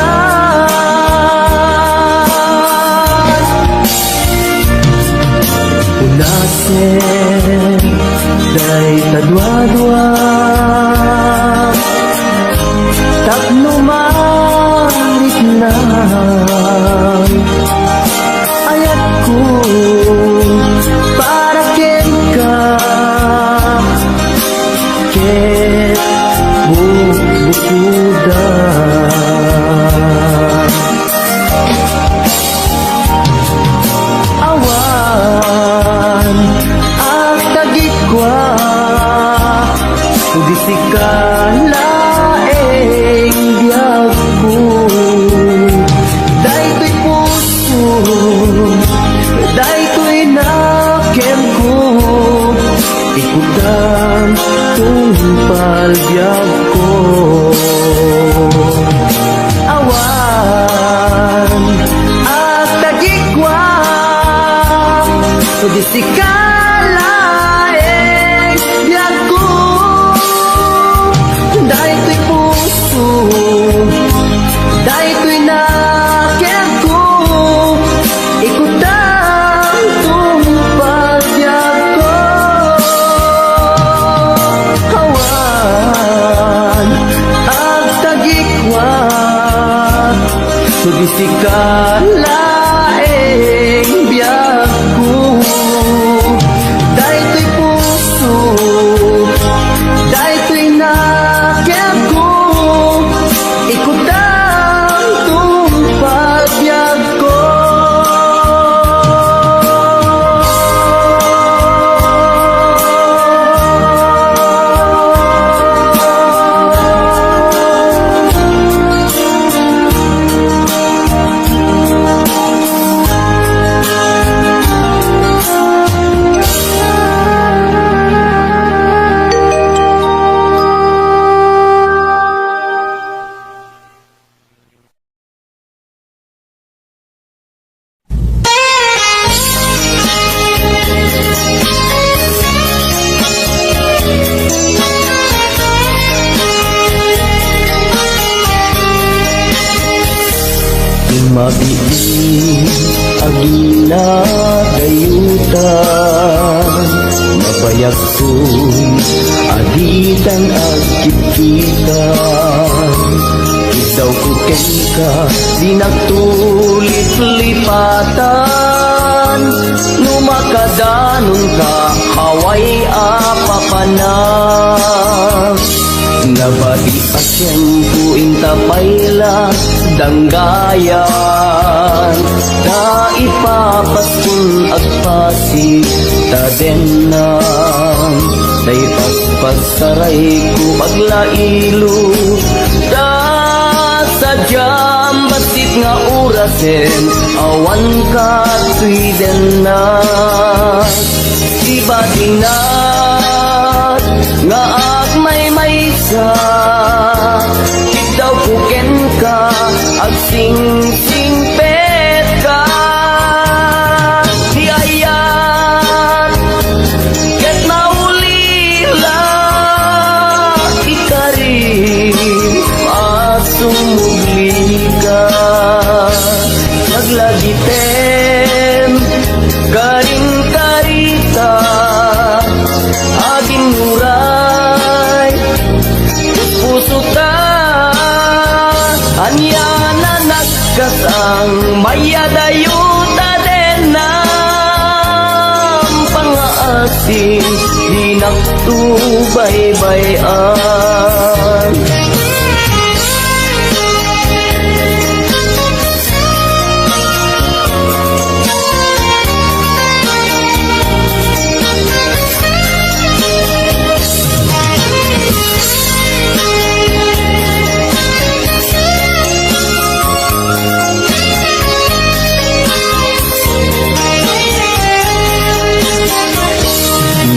Unasen day tadwadwa, tapno marit na ayat ko, para ken ka, ket bubukuda. Awan ang tagikwa, nudisi ka laeng biyag ko. Dayto'y puso, dayto'y naken ko, ikutam tumpal biyag ko. di ka laeng biyag ko. Dahil ko'y puso, dahil ko'y nakiyag ko, ikot ang tumpagyak ko. Hawan ang tagikwan, sugisi ka laeng biyag ko. Dahil ko'y puso, dahil ko'y nakiyag ko, ikot ang tumpagyak ko. Mabiin agila dayutan, nabayag ko'y aditan at kipitan. Ikaw ko ka, di nagtulit lipatan, numakadanon ka, haway apapanan. Nabadi asyang kuing tapayla danggayan, naipapaskun agpasi tadenan. Day paspas saray ko aglailo, da sadyam basit nga urasen, awan ka tuidenan. Iba dinat nga agmay maysa, ikaw kuken ka, ag sing pet ka. Di ayat, ket maulila, ikarin, asumugli ka. Naglagiten, karing karita, aging muray, puso ta, anya na nagkasang mayadayuta din ng pangaasin, di nagtubaybayan.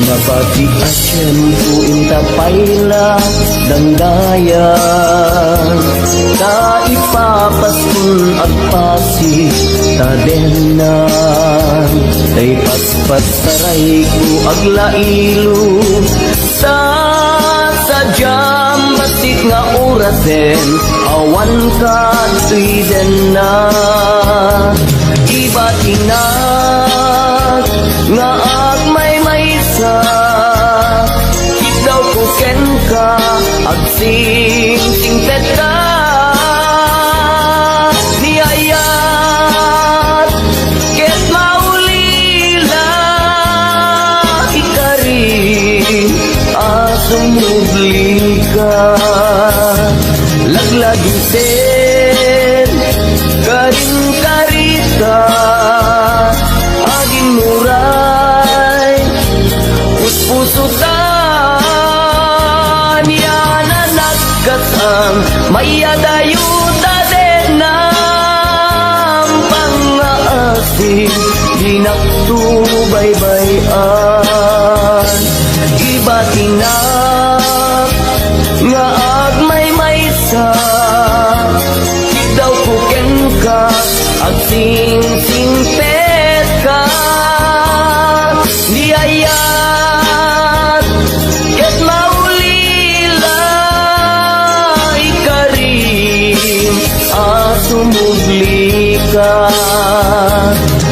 Nabati asyan kuing tapayla danggayan, kaipapaskun agpasi tadenan. Day paspas saray ko aglailo, sa sadyam basit nga urasen, awan ka tuidenan. Iba tinag nga agmay maysa, ikaw kuken ka, ag sing pet ka. Di ayat, ket maulila, ikarin, asumugli ka. Laglagiten, karing karita, aging muray, puso ta, niya na nagkasang mayadayuta din ng pangaasin, di nagtubaybayan. Iba tinak nga agmay maysa, daw kuken ka, ag sing pet ka.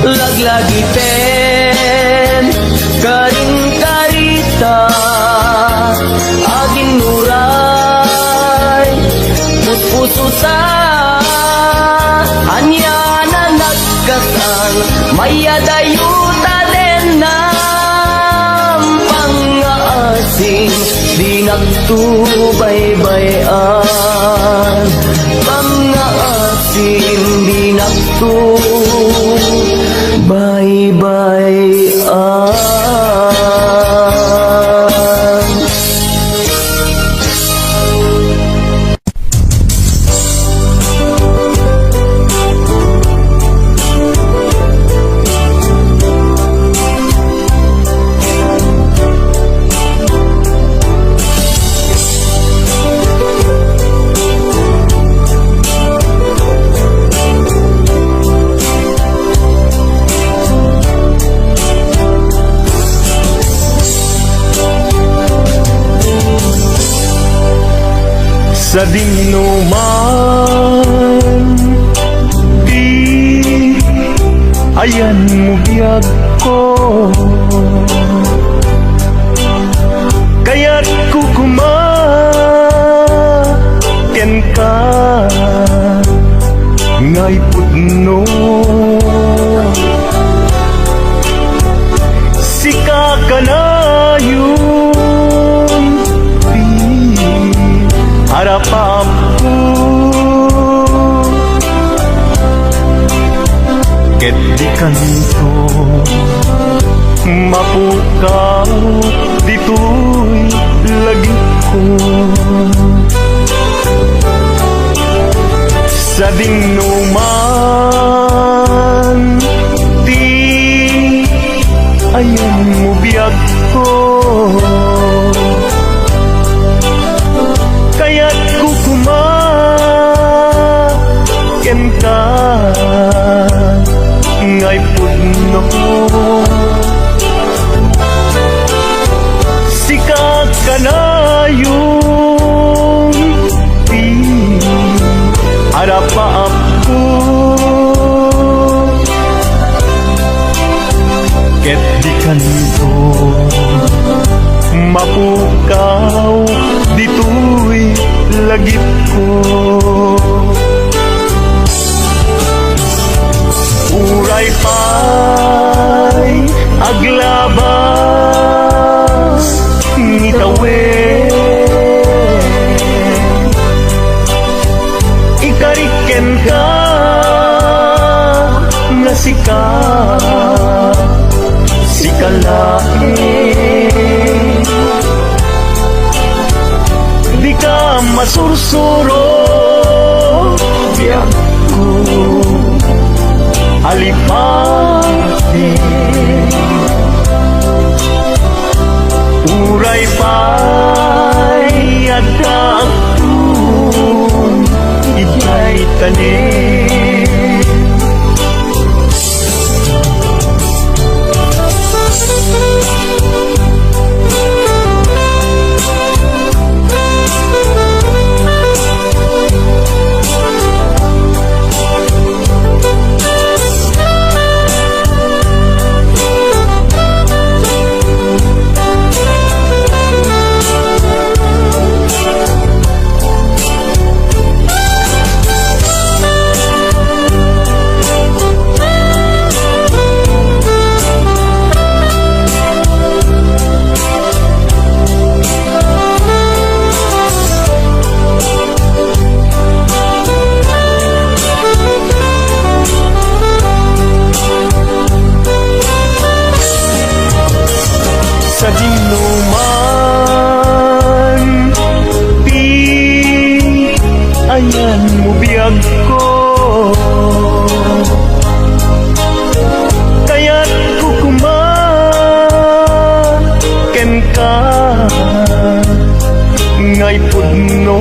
laglagiten karing karita aging nuray puspuso sa anya na nagkasal mayadayuta din ng pang-aasing di nagtubaybayan pang-aasing di nagtubaybayan. Sa dinuman di ayan mo biyag ko kaya't kukumaken ka ngay pudno sika ka na yun harapam ko ket di kanto mapukaw dito'y lagi ko sa dinuman di ayan mo biyag ko kaya't kukumaken ka ngay pudno sikat ka na yung harapaap ko ket di kanto mapukaw dito'y lagip ko uray pa'y aglabas ngitawin ikariken ka nga sikalain di ka masursuro biyak ko alipate uray pa'y adakun ijay tanin sa dinuman di ayan mo biyag ko kaya't kukumaken ka ngay pudno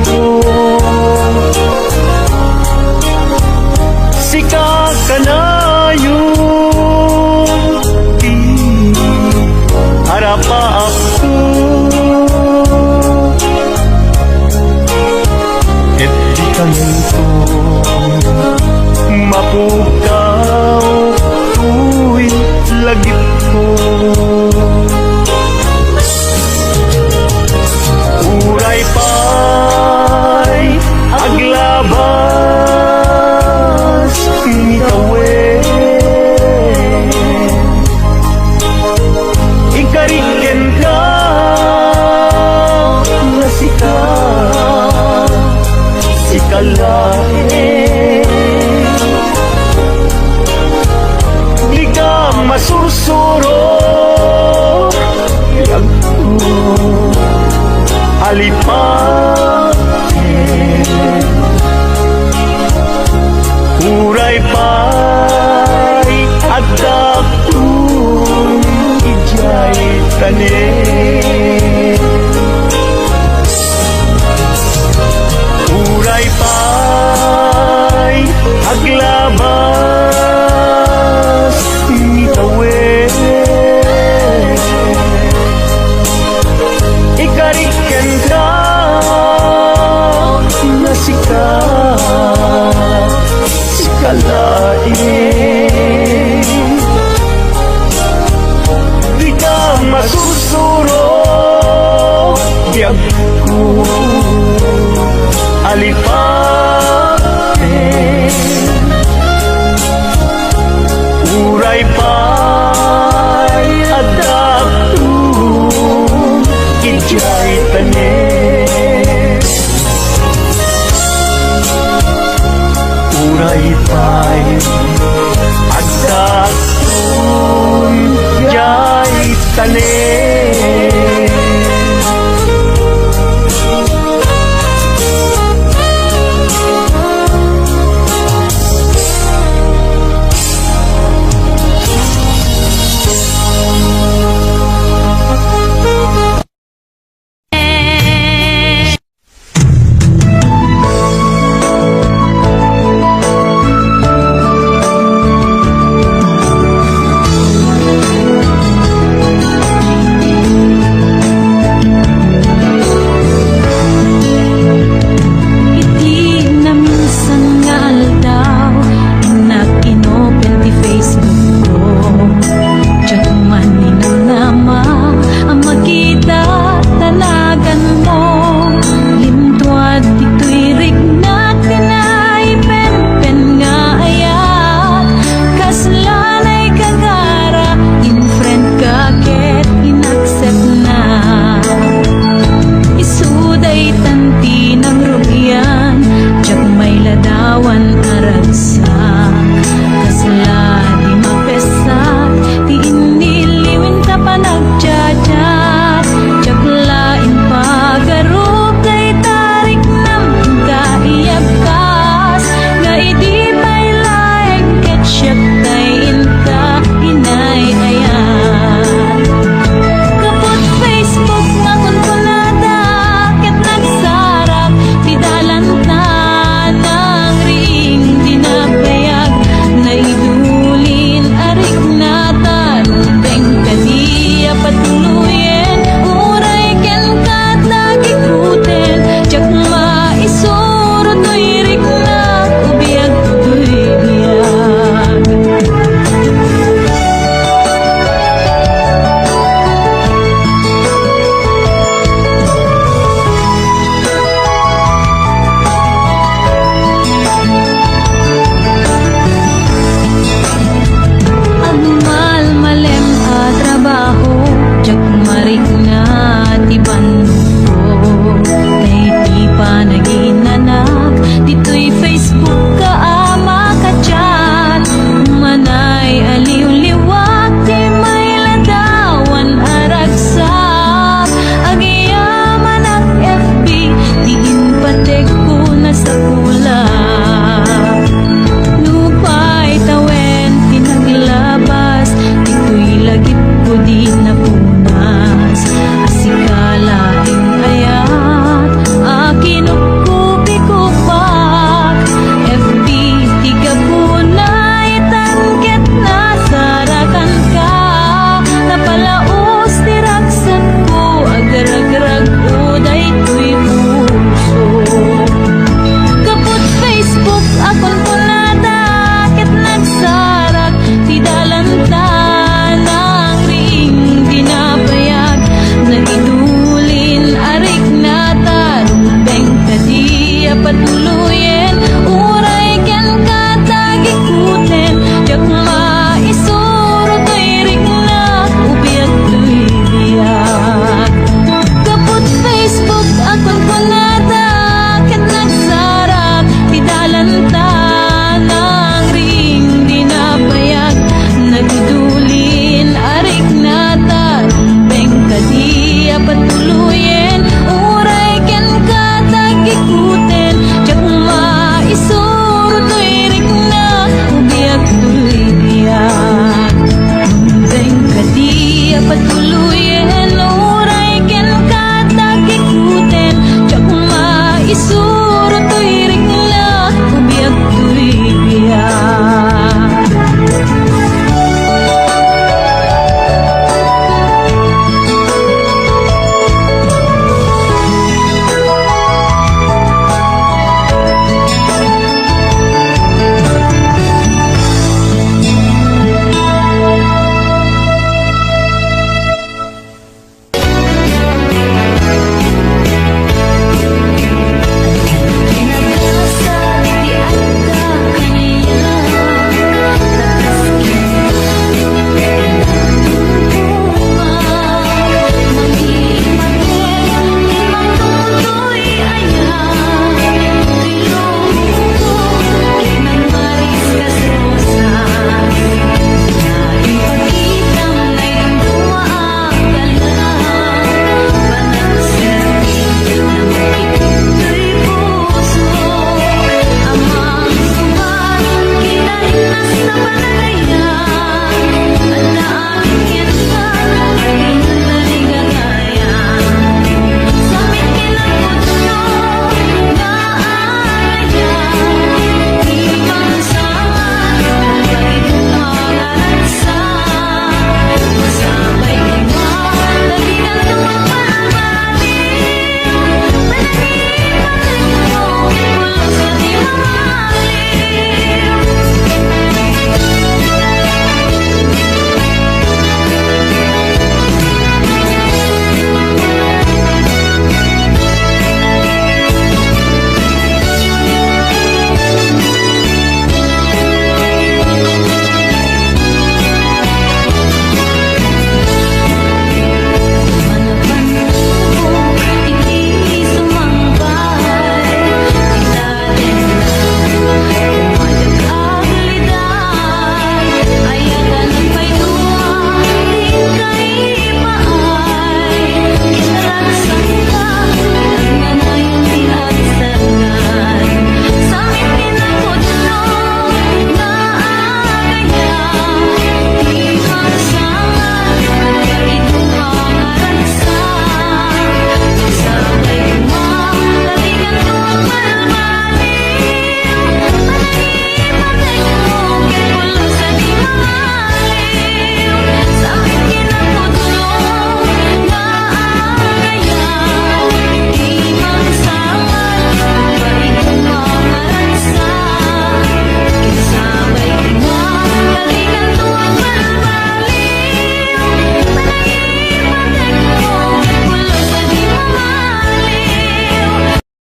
sika ka na yun harapa ako et di kanto mapukaw kalain. Di ka masursuro, yagko alipatin. Uray pa'y agdakun ijay tanin. Uray pa'y aglabas ni tawid. Ikariken ka na sikat, sikalain. Di ka masusuro, biyag ko alipatin. Uray pa'y adaptun ijay tanin. Uray pa'y adaptun ijay tanin. Patulog